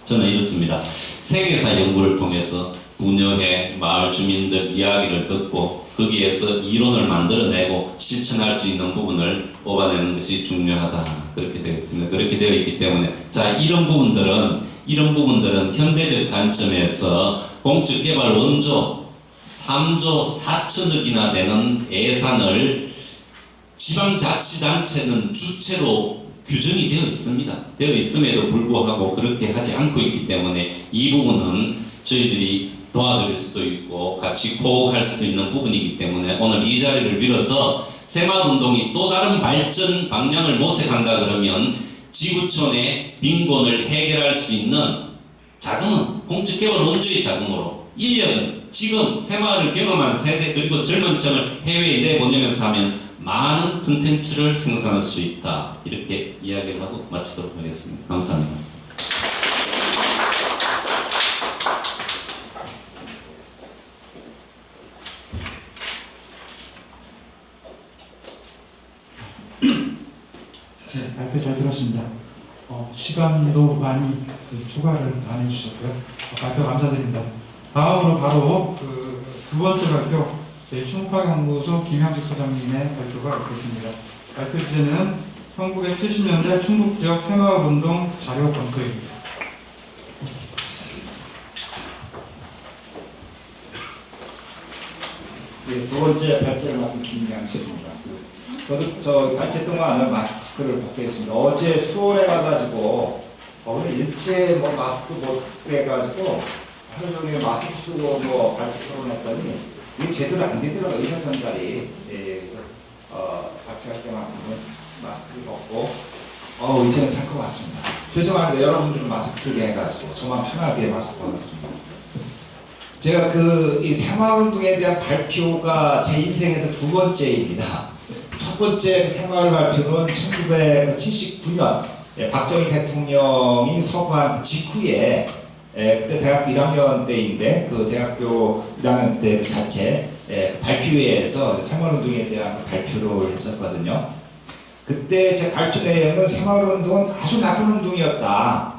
저는 이렇습니다. 세계사 연구를 통해서 분여회, 마을 주민들 이야기를 듣고 거기에서 이론을 만들어내고 실천할 수 있는 부분을 뽑아내는 것이 중요하다. 그렇게 되어 있습니다. 그렇게 되어 있기 때문에 자 이런 부분들은 현대적 관점에서 공적개발 원조 3조 4천억이나 되는 예산을 지방자치단체는 주체로 규정이 되어 있습니다. 되어 있음에도 불구하고 그렇게 하지 않고 있기 때문에 이 부분은 저희들이 도와드릴 수도 있고 같이 호흡할 수도 있는 부분이기 때문에 오늘 이 자리를 빌어서 새마을운동이 또 다른 발전 방향을 모색한다 그러면 지구촌의 빈곤을 해결할 수 있는 자금은 공적개발 원조의 자금으로 인력은 지금 새마을을 경험한 세대 그리고 젊은 층을 해외에 내보내면서 하면 많은 콘텐츠를 생산할 수 있다. 이렇게 이야기를 하고 마치도록 하겠습니다. 감사합니다. 네, 발표 잘 들었습니다. 시간도 많이 초과를 안 해주셨고요. 발표 감사드립니다. 다음으로 바로 두 번째 발표, 저희 충북학연구소 김양직 소장님의 발표가 있겠습니다. 발표 주제는 1970년대 충북 지역 새마을운동 자료 검토입니다. 네, 두 번째 발제를 맡은 김양식입니다. 저도 발제 동안 마스크를 벗고 있습니다. 어제 수원에 가가지고 오늘 일체 마스크 못 빼가지고 하루 종일 마스크 쓰고 발표 토론했더니 이게 제대로 안 되더라고요. 의사 전달이. 그래서 발표할 때만큼은 마스크를 벗고 이제는 살 것 같습니다. 죄송한데 여러분들은 마스크 쓰게 해가지고 저만 편하게 마스크 벗었습니다. 제가 이 새마을운동에 대한 발표가 제 인생에서 두 번째입니다. 첫 번째 새마을 발표는 1979년 박정희 대통령이 서거한 직후에 그때 대학교 1학년 때인데 그 대학교 1학년 때 그 자체 발표회에서 새마을운동에 대한 발표를 했었거든요. 그때 제 발표 내용은 새마을운동은 아주 나쁜 운동이었다.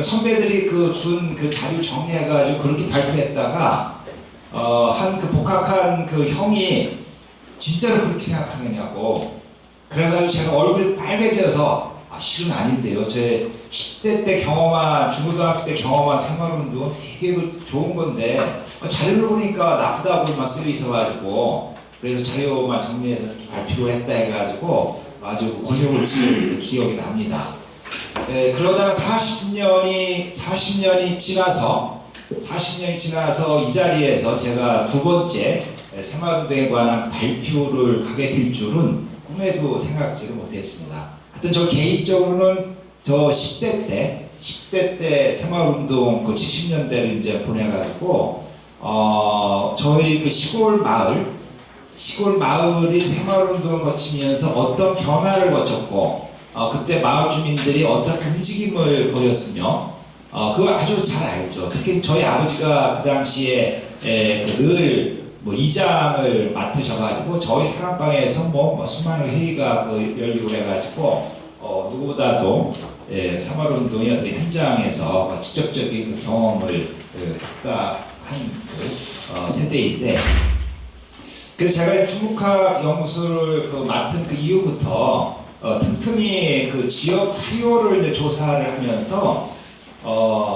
선배들이 준 자료 정리해가지고 그렇게 발표했다가 한 복학한 형이 진짜로 그렇게 생각하느냐고 그래가지고 제가 얼굴이 빨개져서 실은 아닌데요. 제 10대 때 경험한 중고등학교 때 경험한 새마을운동은 되게 좋은 건데 자료를 보니까 나쁘다고만 쓰여 있어가지고 그래서 자료만 정리해서 발표를 했다 해가지고 아주 곤욕을 치른 기억이 납니다. 그러다가 40년이 지나서 이 자리에서 제가 두 번째 새마을운동에 관한 발표를 가게 될 줄은 꿈에도 생각지를 못했습니다. 그때 저 개인적으로는 저 10대 때 새마을운동 70년대를 이제 보내가지고 저희 시골 마을이 새마을운동을 거치면서 어떤 변화를 거쳤고 그때 마을 주민들이 어떤 움직임을 보였으며 그걸 아주 잘 알죠. 특히 저희 아버지가 그 당시에 늘 이장을 맡으셔가지고 저희 사랑방에서 수많은 회의가 열리고 해가지고 누구보다도 새마을운동의 어떤 현장에서 직접적인 경험을 한 세대인데 그래서 제가 충북학 연구소를 맡은 그 이후부터 틈틈이 지역 사료를 이제 조사를 하면서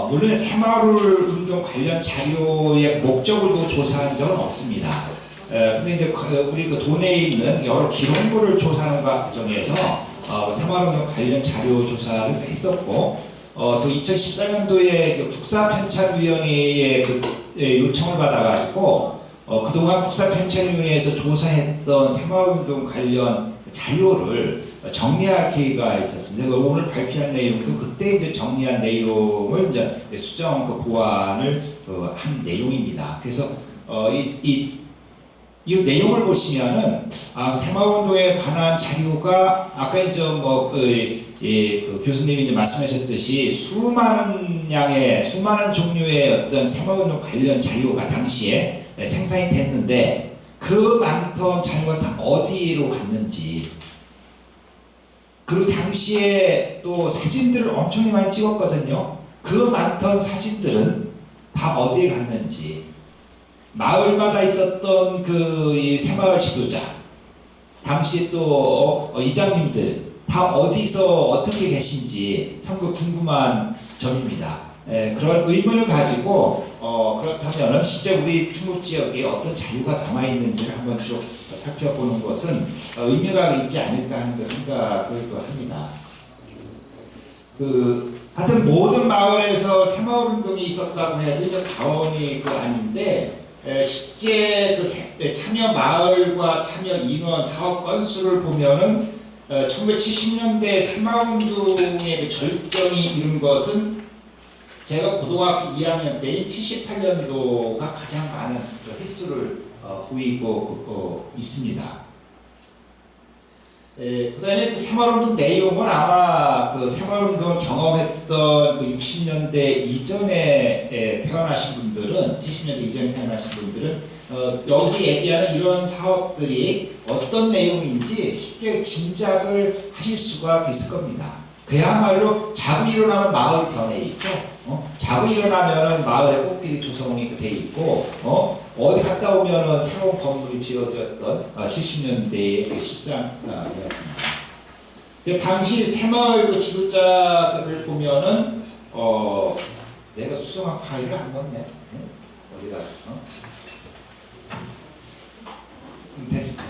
물론 새마을운동 관련 자료의 목적을 조사한 적은 없습니다. 근데 이제 우리 도내에 있는 여러 기록물을 조사하는 과정에서 새마을운동 관련 자료 조사를 했었고 또 2014년도에 국사편찬위원회의 요청을 받아가지고 그동안 국사편찬위원회에서 조사했던 새마을운동 관련 자료를 정리할 계기가 있었습니다. 오늘 발표한 내용도 그때 이제 정리한 내용을 이제 수정 보완을 한 내용입니다. 그래서 이 내용을 보시면은 새마을운동에 관한 자료가 아까 이제 그 교수님이 이제 말씀하셨듯이 수많은 종류의 어떤 새마을운동 관련 자료가 당시에 생산이 됐는데 그 많던 자료가 다 어디로 갔는지, 그리고 당시에 또 사진들을 엄청 많이 찍었거든요. 그 많던 사진들은 다 어디에 갔는지, 마을마다 있었던 이 새마을 지도자, 당시 또 이장님들 다 어디서 어떻게 계신지 참 궁금한 점입니다. 그런 의문을 가지고 그렇다면 실제 우리 중국 지역에 어떤 자료가 남아있는지를 한번 쭉 살펴보는 것은 의미가 있지 않을까 하는 생각을 합니다. 하여튼 모든 마을에서 새마을운동이 있었다고 해도 이제 과언이 아닌데, 실제 참여 마을과 참여 인원, 사업 건수를 보면은 1970년대 새마을운동의 절정이 이룬 것은 제가 고등학교 2학년 때인 78년도가 가장 많은 횟수를 보이고 있습니다. 그 다음에 새마을운동 내용은 아마 새마을운동을 경험했던 60년대 이전에 태어나신 분들은, 70년대 이전에 태어나신 분들은 여기서 얘기하는 이런 사업들이 어떤 내용인지 쉽게 짐작을 하실 수가 있을 겁니다. 그야말로 자고 일어나면 마을 변해 있죠. 자고 일어나면은 마을에 꽃길이 조성이 돼 있고, 어디 갔다 오면은 새로운 건물이 지어졌던 70년대의 실상이었습니다. 당시 새마을 지도자들을 보면은 내가 수정한 파일을 한번 내. 어디다? 됐어.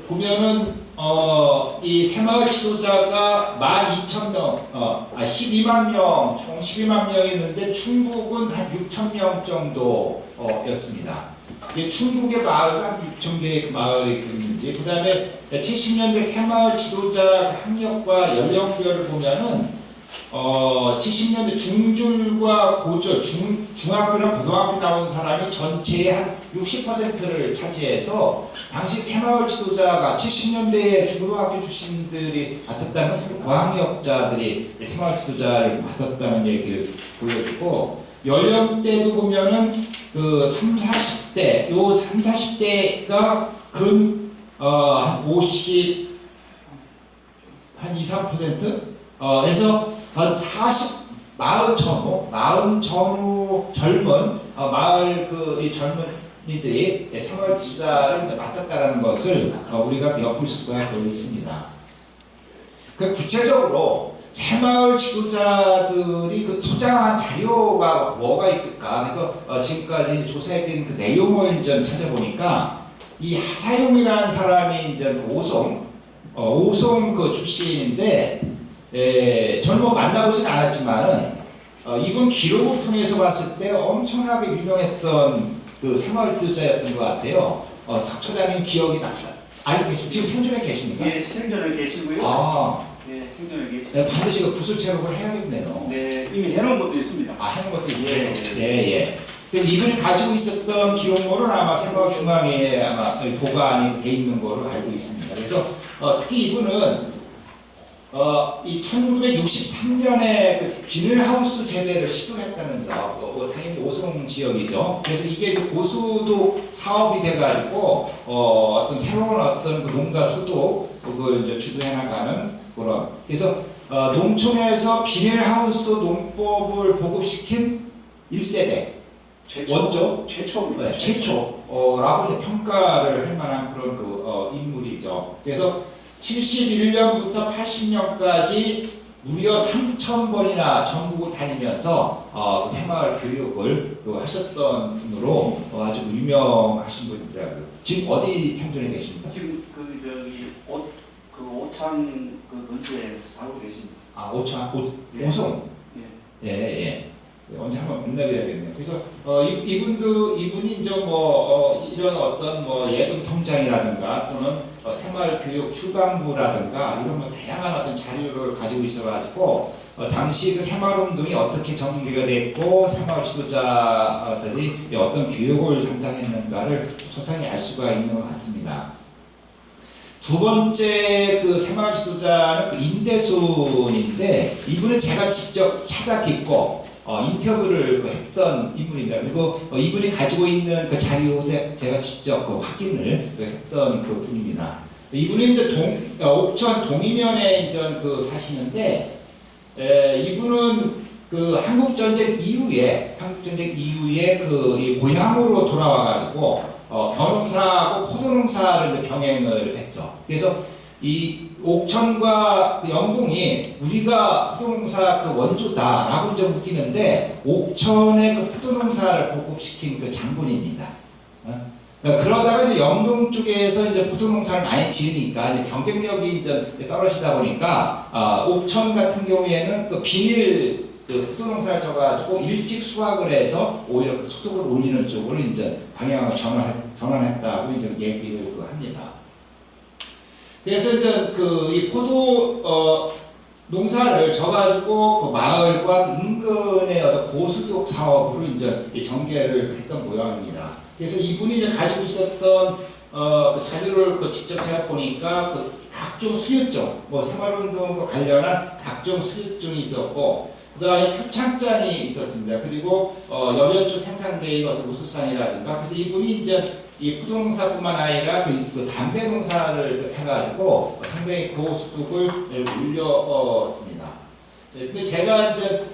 보면은 이 새마을 지도자가 12,000명, 12만 명, 총 12만 명이었는데 충북은 한 6,000명 정도였습니다. 충북의 마을과 한 6,000개의 마을이 있는지, 그 다음에 70년대 새마을 지도자 학력과 연령별을 보면은 70년대 중졸과 고졸, 중학교나 고등학교 나온 사람이 전체의 한 60%를 차지해서 당시 새마을 지도자가 70년대에 중고등학교 출신들이 맡았다는 것은 고학력자들이 새마을 지도자를 맡았다는 얘기를 보여주고, 연령대도 보면은 3, 40대, 요 3, 40대가 한 50, 한 2, 3%? 에서 한 40 전후 젊은 마을 이 젊은이들이 새마을 지도자를 맡았다는 것을 우리가 엿볼 수가 있습니다. 구체적으로 새마을 지도자들이 소장한 자료가 뭐가 있을까? 그래서 지금까지 조사했던 내용을 찾아보니까 이 하사용이라는 사람이 오송 출신인데, 저는 만나보진 않았지만은 이분 기록을 통해서 봤을 때 엄청나게 유명했던 새마을 지도자였던 것 같아요. 석초장님 기억이 납니다. 알고 계십니까? 지금 생존에 계십니까? 예, 생존을 계시고요. 네, 생존을 계시고. 반드시 구술 체력을 해야겠네요. 네, 이미 해놓은 것도 있습니다. 해놓은 것도 있어요. 예. 이분이 가지고 있었던 기록물은 아마 새마을 중앙에 아마 보관이 돼 있는 걸로 알고 있습니다. 그래서 특히 이분은 이 1963년에 비닐하우스 재배를 시도했다는 점, 당연히 오송 지역이죠. 그래서 이게 고수도 사업이 돼가지고 어떤 새로운 농가 소득을 주도해 나가는 그런. 그래서 농촌에서 비닐하우스 농법을 보급시킨 1세대 최초입니다. 네, 최초라고 평가를 할 만한 그런 인물이죠. 그래서 71년부터 80년까지 무려 3,000번이나 전국을 다니면서 새마을 교육을 하셨던 분으로 아주 유명하신 분이더라고요. 지금 어디 생존해 계십니까? 지금 오창 근처에 살고 계십니다. 오송. 예. 언제 한번 만나봐야겠네요. 그래서 이분이 이런 어떤 예금 통장이라든가 또는 새마을교육 출간부라든가 이런 뭐 다양한 어떤 자료를 가지고 있어가지고 당시 그 새마을운동이 어떻게 전개가 됐고 새마을 지도자들이 어떤 교육을 담당했는가를 소상히 알 수가 있는 것 같습니다. 두 번째 그 새마을 지도자는 그 임대순인데 이분은 제가 직접 찾아 뵙고 인터뷰를 했던 인물입니다. 그리고 이분이 가지고 있는 그 자료 제가 직접 그 확인을 했던 그 분입니다. 이분이 이제 옥천 동이면에 이제 그 사시는데 이분은 그 한국전쟁 이후에 그 이 고향으로 돌아와가지고 벼농사하고 포도농사를 이제 병행을 했죠. 그래서 이 옥천과 그 영동이 우리가 포도농사 그 원조다라고 이제 웃기는데 옥천의 그 포도농사를 보급시킨 그 장군입니다. 그러다가 이제 영동 쪽에서 이제 포도농사를 많이 지으니까 이제 경쟁력이 이제 떨어지다 보니까 옥천 같은 경우에는 그 비닐 그 포도농사를 져가지고 일찍 수확을 해서 오히려 그 소득을 올리는 쪽으로 이제 방향을 전환했다고 이제 얘기를 합니다. 그래서 이제 그 이 포도 농사를 져가지고 그 마을과 인근의 어떤 고수득 사업으로 이제 전개를 했던 모양입니다. 그래서 이분이 이제 가지고 있었던 그 자료를 그 직접 제가 보니까 그 각종 수유종, 뭐 새마을운동과 관련한 각종 수유종이 있었고, 그 다음에 표창장이 있었습니다. 그리고 연연초 생산대의 어떤 우수산이라든가, 그래서 이분이 이제 이 포도농사뿐만 아니라 그 담배 농사를 해가지고 상당히 고소득을 올렸습니다. 근데 제가 이제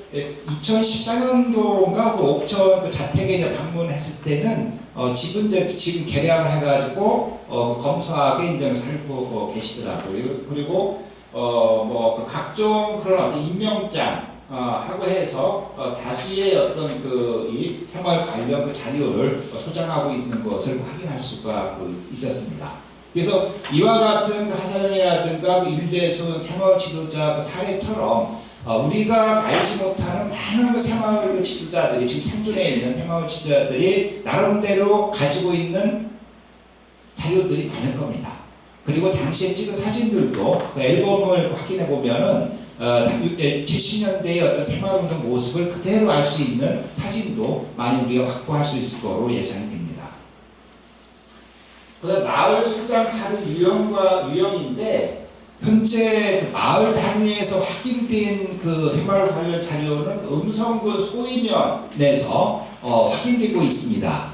2014년도인가 그 옥천 그 자택에 이제 방문했을 때는 지금 개량을 해가지고 검소하게 이제 살고 계시더라고요. 그리고 뭐 그 각종 그런 어떤 임명장 하고 해서 다수의 어떤 이 새마을 관련 그 자료를 소장하고 있는 것을 확인할 수가 있었습니다. 그래서 이와 같은 하사연이라든가 일대순 새마을 지도자 사례처럼 우리가 알지 못하는 많은 그 새마을 지도자들이 지금 생존해 있는 새마을 지도자들이 나름대로 가지고 있는 자료들이 많을 겁니다. 그리고 당시에 찍은 사진들도 그 앨범을 확인해 보면은 70년대의 어떤 새마을운동 모습을 그대로 알 수 있는 사진도 많이 우리가 확보할 수 있을 거로 예상이 됩니다. 그다음 마을 소장 자료 유형인데 현재 그 마을 단위에서 확인된 그 새마을 관련 자료는 음성군 소위면에서 확인되고 있습니다.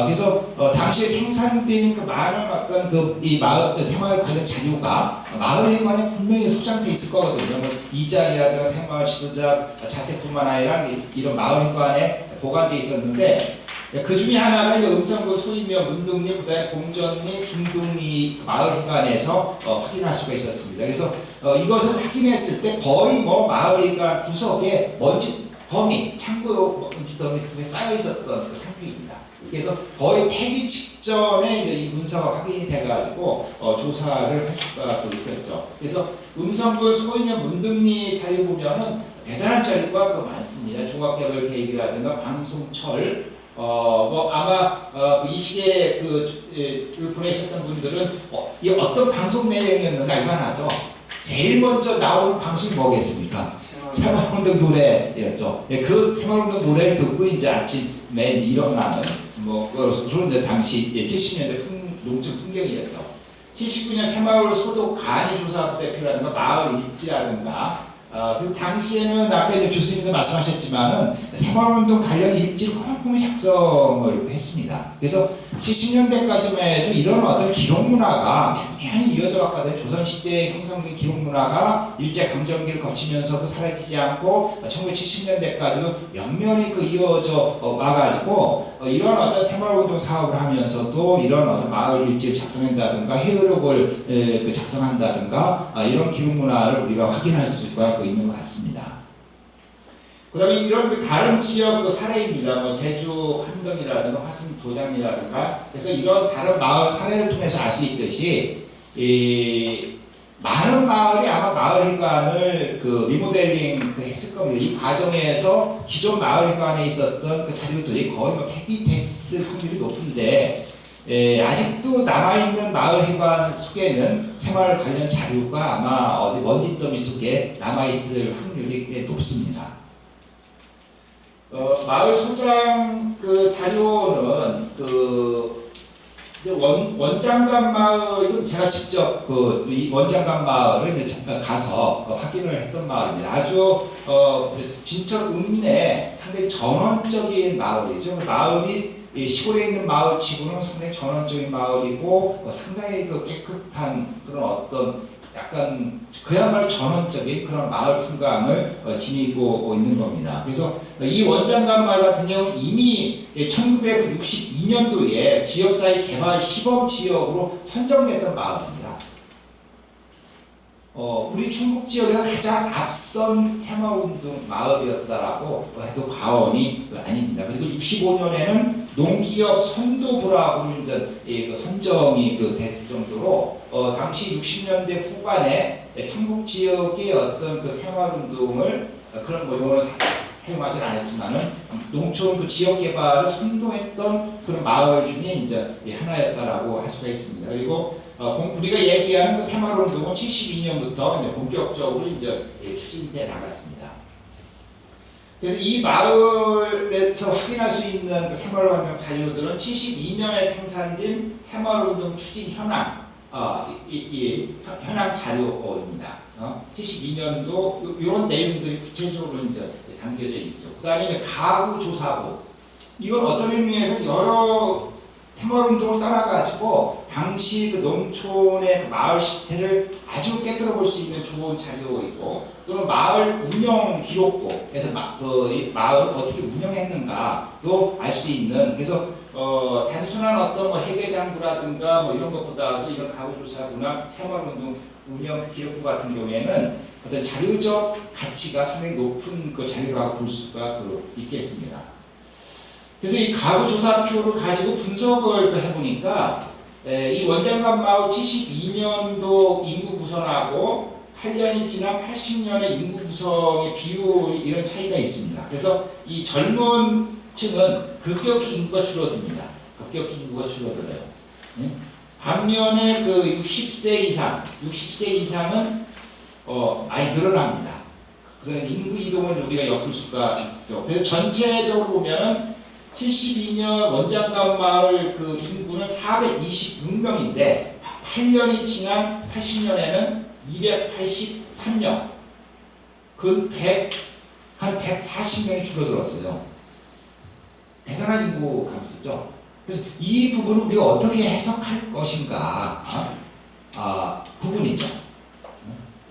그래서 당시에 생산된 그 많은 어떤 이 마을 새마을 관련 자료가 마을회관에 분명히 소장돼 있을 거거든요. 뭐 이장이라든가 새마을 지도자 자택뿐만 아니라 이런 마을회관에 보관돼 있었는데 그 중에 하나가 음성군 소위면 문둥리, 그다음에 봉전리, 중둥리 마을회관에서 확인할 수가 있었습니다. 그래서 이것을 확인했을 때 거의 뭐 마을회관 구석에 먼지 더미, 창고 먼지 더미 등에 쌓여 있었던 그 상태입니다. 그래서 거의 폐기 직전에 이 문서가 확인이 돼가지고 조사를 할 수가 있었죠. 그래서 음성군 소위면 문둥리 자료 보면은 대단한 자료가 많습니다. 종합개발 계획이라든가 방송철, 뭐 아마 이 시기에 를 보내셨던 분들은 이 어떤 방송 내용이었는가 알만하죠. 제일 먼저 나오는 방송이 뭐겠습니까? 새마을운동 노래였죠. 그 새마을운동 노래를 듣고 이제 아침에 일어나는 그런 이제 당시 70년대 농촌 풍경이었죠. 79년 새마을 소독 간이조사 대표라든가 마을 일지라든가 그 당시에는 아까 이제 교수님도 말씀하셨지만은 새마을운동 관련 일지를 꼼꼼히 작성을 했습니다. 그래서 70년대까지만 해도 이런 어떤 기록 문화가绵绵히 이어져 왔거든요. 조선시대에 형성된 기록 문화가 일제강점기를 거치면서도 사라지지 않고 1970년대까지도 연면이 이어져 와가지고 이런 어떤 새마을운동 사업을 하면서도 이런 어떤 마을 일지를 작성한다든가 회의록을 작성한다든가 이런 기록 문화를 우리가 확인할 수가 있는 것 같습니다. 그 다음에 이런 다른 지역 사례입니다. 뭐 제주 함덕이라든가 화순 도장이라든가 그래서 이런 다른 마을 사례를 통해서 알 수 있듯이 많은 마을이 아마 마을회관을 리모델링 했을 겁니다. 이 과정에서 기존 마을회관에 있었던 그 자료들이 거의 폐기됐을 확률이 높은데 아직도 남아있는 마을 회관 속에는 새마을 관련 자료가 아마 어디 먼지 더미 속에 남아있을 확률이 꽤 높습니다. 마을 소장 그 자료는 원장간 마을은 제가 직접 이 원장간 마을을 가서 확인을 했던 마을입니다. 아주 진천 읍내 상당히 전원적인 마을이죠. 마을이 시골에 있는 마을치고는 상당히 전원적인 마을이고 상당히 깨끗한 그런 어떤 약간 그야말로 전원적인 그런 마을 풍광을 지니고 있는 겁니다. 그래서 이 원장간 마을 같은 경우는 이미 1962년도에 지역사회 개발 시범 지역으로 선정됐던 마을입니다. 우리 충북 지역에서 가장 앞선 새마을운동 마을이었다라고 해도 과언이 아닙니다. 그리고 65년에는 농기업 선도부라고 이제 선정이 됐을 정도로 당시 60년대 후반에 충북 지역의 어떤 그 새마을운동을 그런 용어를 사용하진 않았지만은 농촌 지역 개발을 선도했던 그런 마을 중에 이제 하나였다라고 할 수가 있습니다. 그리고 우리가 얘기하는 그 새마을운동은 72년부터 이제 본격적으로 이제 추진돼 나갔습니다. 그래서 이 마을에서 확인할 수 있는 그 새마을환경 자료들은 72년에 생산된 새마을운동 추진 현황, 현황 자료입니다. 72년도 이런 내용들이 구체적으로 이제 담겨져 있죠. 그 다음에 이제 가구조사부. 이건 어떤 의미에서 여러 새마을운동을 따라가지고 당시 그 농촌의 마을 실태를 아주 깨뜨려 볼 수 있는 좋은 자료이고, 또는 마을 운영 기록부에서 이 마을을 어떻게 운영했는가도 알 수 있는, 그래서 단순한 어떤 회계장부라든가 이런 것보다도 이런 가구조사부나 새마을운동 운영 기록부 같은 경우에는 어떤 자료적 가치가 상당히 높은 그 자료라고 볼 수가 있겠습니다. 그래서 이 가구조사표를 가지고 분석을 해보니까 이 원장간 마을 72년도 인구 구성하고 8년이 지난 80년의 인구 구성의 비율이 이런 차이가 있습니다. 그래서 이 젊은 층은 급격히 인구가 줄어듭니다. 급격히 인구가 줄어들어요. 반면에 그 60세 이상은 많이 늘어납니다. 그 인구 이동을 우리가 엮을 수가 있죠. 그래서 전체적으로 보면은 72년 원장간 마을 그 인구는 426명인데 8년이 지난 80년에는 283명, 한 140명이 줄어들었어요. 대단한 인구 감소죠. 그래서 이 부분을 우리가 어떻게 해석할 것인가 부분이죠.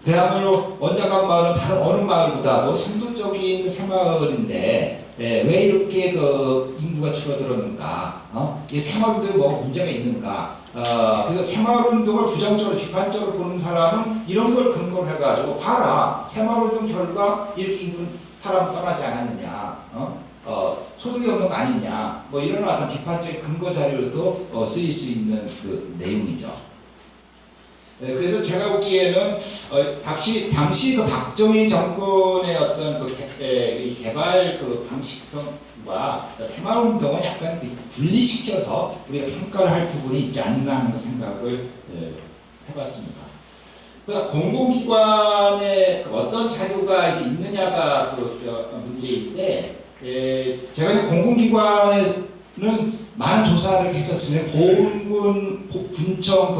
그야말로 원장간 마을은 다른 어느 마을보다도 선도적인 새마을인데 왜 이렇게 그 인구가 줄어들었는가? 이 새마을운동에 뭐가 문제가 있는가? 그래서 새마을운동을 부정적으로 비판적으로 보는 사람은 이런 걸 근거로 해가지고 봐라, 새마을운동 결과 이렇게 인구는 사람 떠나지 않았느냐? 소득이 없는 거 아니냐? 이런 어떤 비판적인 근거 자료도 쓰일 수 있는 그 내용이죠. 그래서 제가 보기에는 당시 그 박정희 정권의 어떤 그 개발 그 방식성과 새마을운동은 약간 분리시켜서 우리가 평가를 할 부분이 있지 않나 하는 생각을 해봤습니다. 그러니까 공공기관에 어떤 자료가 이제 있느냐가 문제인데, 제가 공공기관에는 많은 조사를 했었으면 보훈군, 군청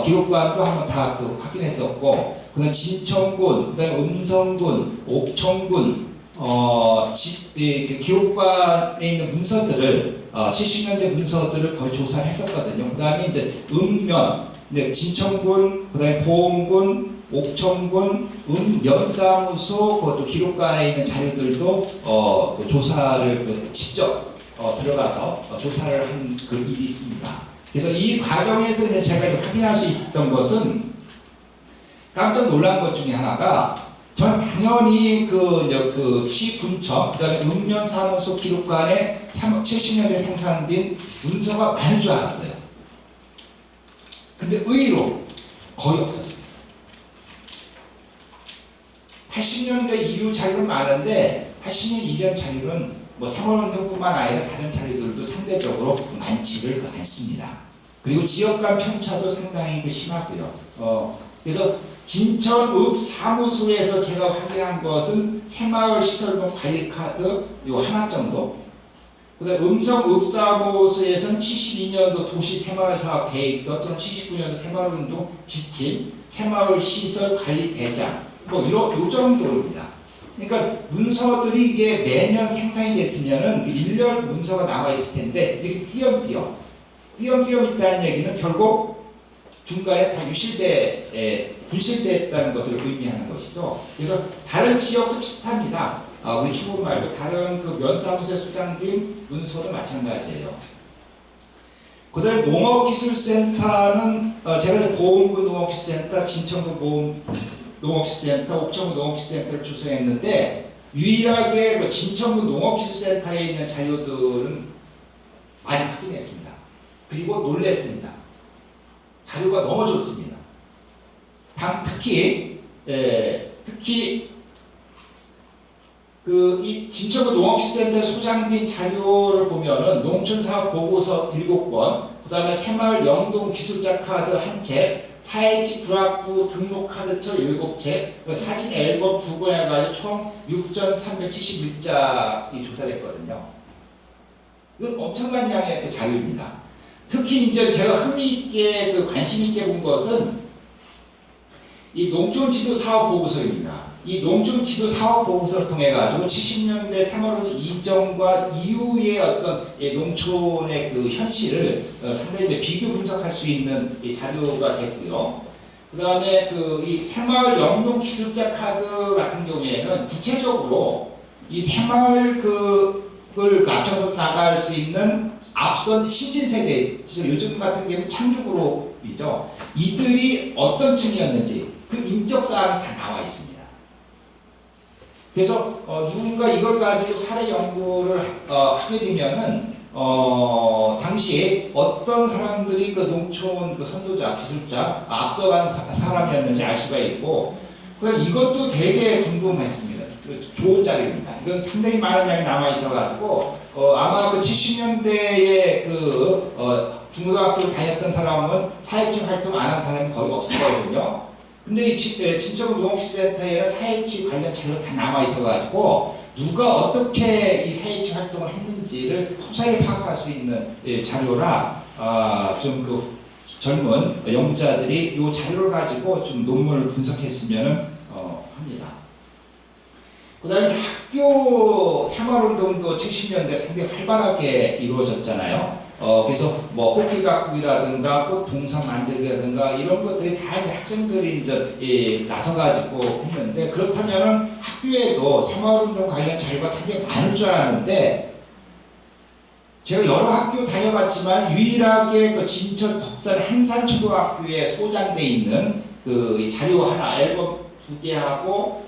기록관도 한번 다 확인했었고, 그다음 진천군, 그다음 음성군, 옥천군 기록관에 있는 문서들을 70년대 문서들을 거의 조사를 했었거든요. 그다음에 이제 읍면, 진천군, 그다음에 보험군, 옥천군, 면사무소 또 기록관에 있는 자료들도 조사를 직접 들어가서 조사를 한 그 일이 있습니다. 그래서 이 과정에서 이제 제가 확인할 수 있었던 것은 깜짝 놀란 것 중에 하나가, 저는 당연히 시군청, 그다음에 읍면사무소 기록관에 70년대 생산된 문서가 많은 줄 알았어요. 근데 의외로 거의 없었어요. 80년대 이후 자료는 많은데 80년 이전 자료는 뭐 생활운동뿐만 아니라 다른 자료들도 상대적으로 많지를 않습니다. 그리고 지역 간 편차도 상당히 심하고요. 그래서 진천읍 사무소에서 제가 확인한 것은 새마을 시설동 관리 카드 요 하나 정도. 그다음 음성읍사무소에서는 72년도 도시 새마을 사업 계획서 또는 79년도 새마을운동 지침, 새마을 시설 관리 대장 뭐 요 정도입니다. 그러니까 문서들이 이게 매년 생산이 됐으면은 그 일렬 문서가 나와 있을 텐데 이렇게 띄엄띄엄 있다는 얘기는 결국 중간에 다 분실됐다는 것을 의미하는 것이죠. 그래서 다른 지역도 비슷합니다. 우리 충북 말고 다른 그 면사무소에 소장된 문서도 마찬가지예요. 그다음에 농업기술센터는 제가 보험부 농업기술센터, 진천구 보험 농업기술센터, 옥천구 농업기술센터를 조성했는데 유일하게 그 진천구 농업기술센터에 있는 자료들은 많이 확인했습니다. 그리고 놀랬습니다. 자료가 너무 좋습니다. 특히 이 진천구 농업기술센터에 소장된 자료를 보면은 농촌사업 보고서 7권, 그 다음에 새마을 영동기술자 카드 1책, 4H 불합부 등록 카드처 7책, 사진 앨범 2권 해가지고 총 6,371장이 조사됐거든요. 이건 엄청난 양의 자료입니다. 특히 이제 제가 흥미있게 관심 있게 본 것은 이 농촌지도 사업 보고서입니다. 이 농촌지도 사업 보고서를 통해 가지고 70년대 새마을 이전과 이후의 어떤 농촌의 그 현실을 상당히 비교 분석할 수 있는 자료가 됐고요. 그 다음에 이 새마을 영농 기술자 카드 같은 경우에는 구체적으로 이 새마을 을 앞서서 나갈 수 있는 앞선 신진 세대, 요즘 같은 경우는 창조그룹이죠. 이들이 어떤 층이었는지 그 인적 사항이 다 나와 있습니다. 그래서 누군가 이걸 가지고 사례 연구를 하게 되면은 당시 어떤 사람들이 그 농촌 그 선도자, 기술자, 앞서간 사람이었는지 알 수가 있고, 이것도 되게 궁금했습니다. 좋은 자료입니다. 이건 상당히 많은 양이 남아 있어가지고 아마 그 70년대에 중고등학교를 다녔던 사람은 사회적 활동 안 한 사람이 거의 없을 거거든요. 근데 이 진천구 농업기술센터에는 사회적 관련 자료가 다 남아 있어가지고 누가 어떻게 이 사회적 활동을 했는지를 소상히 파악할 수 있는 자료라 좀 젊은 연구자들이 이 자료를 가지고 좀 논문을 분석했으면 합니다. 그 다음에 학교 생활운동도 70년대 상당히 활발하게 이루어졌잖아요. 그래서 뭐 꽃길 가꾸기라든가 꽃 동상 만들기라든가 이런 것들이 다 이제 학생들이 이제 나서가지고 했는데, 그렇다면은 학교에도 생활운동 관련 자료가 상당히 많을 줄 알았는데, 제가 여러 학교 다녀봤지만 유일하게 그 진천 덕산 한산초등학교에 소장돼 있는 이 자료 하나, 앨범 2개하고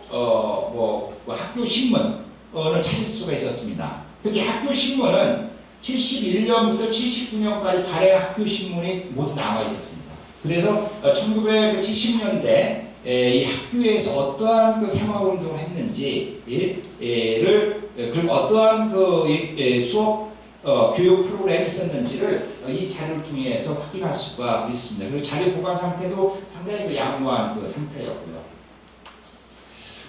학교 신문을 찾을 수가 있었습니다. 특히 학교 신문은 71년부터 79년까지 발행 학교 신문이 모두 남아 있었습니다. 그래서 1970년대 이 학교에서 어떠한 그 생활운동을 했는지를, 그리고 어떠한 수업 교육 프로그램이 있었는지를 이 자료를 통해서 확인할 수가 있습니다. 그리고 자료 보관 상태도 상당히 양호한 상태였고요.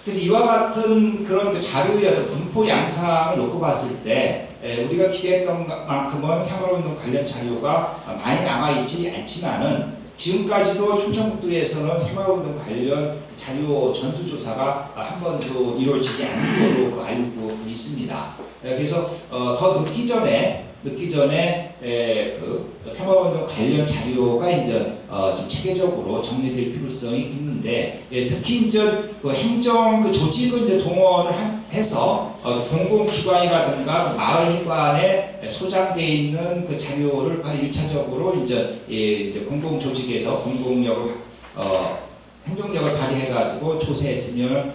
그래서 이와 같은 그런 자료의 어떤 분포 양상을 놓고 봤을 때 우리가 기대했던 만큼은 생활운동 관련 자료가 많이 남아있지 않지만은 지금까지도 충청북도에서는 생활운동 관련 자료 전수조사가 한 번도 이루어지지 않은 걸로 알고 있습니다. 그래서 더 늦기 전에 생활운동 관련 자료가 이제 좀 체계적으로 정리될 필요성이 있는데, 특히 이제 행정 조직을 이제 동원을 해서 공공기관이라든가 마을회관에 소장되어 있는 그 자료를 바로 1차적으로 이제 공공조직에서 공공력을 행정력을 발휘해가지고 조사했으면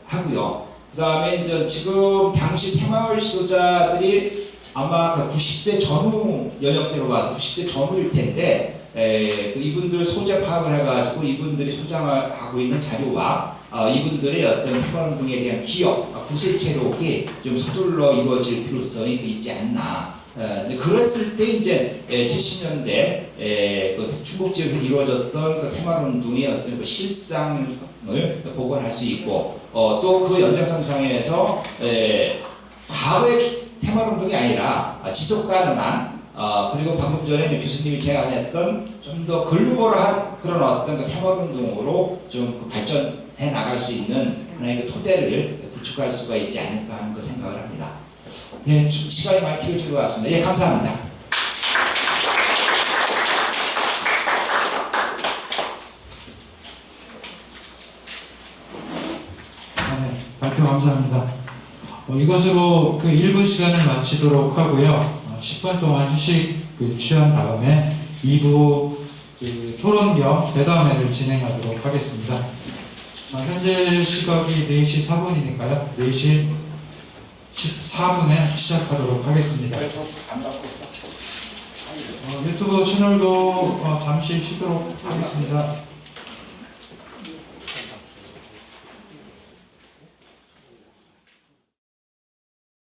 하고요. 그 다음에 이제 지금 당시 새마을 지도자들이 아마 90세 전후 연령대로 와서 90세 전후일 텐데, 이분들 소재 파악을 해가지고 이분들이 소장하고 있는 자료와 이분들의 어떤 새마을운동에 대한 기억, 구슬 체력이 좀 서둘러 이루어질 필요성이 있지 않나. 그랬을 때 이제 70년대 그 충북 지역에서 이루어졌던 그 새마을운동의 어떤 그 실상을 복원할 수 있고 또 그 연장선상에서 과거의 새마을운동이 아니라 지속 가능한 그리고 방금 전에 교수님이 제안했던 좀 더 글로벌한 그런 어떤 그 새마을운동으로 좀 발전해 나갈 수 있는 하나의 그 토대를 구축할 수가 있지 않을까 하는 그 생각을 합니다. 예, 시간이 많이 길어질 것 같습니다. 예, 감사합니다. 네, 발표 감사합니다. 이것으로 그 1부 시간을 마치도록 하고요. 10분 동안 휴식 취한 다음에 2부 그 토론 겸 대담회를 진행하도록 하겠습니다. 현재 시각이 4시 4분이니까요. 4시 14분에 시작하도록 하겠습니다. 유튜브 채널도 잠시 쉬도록 하겠습니다.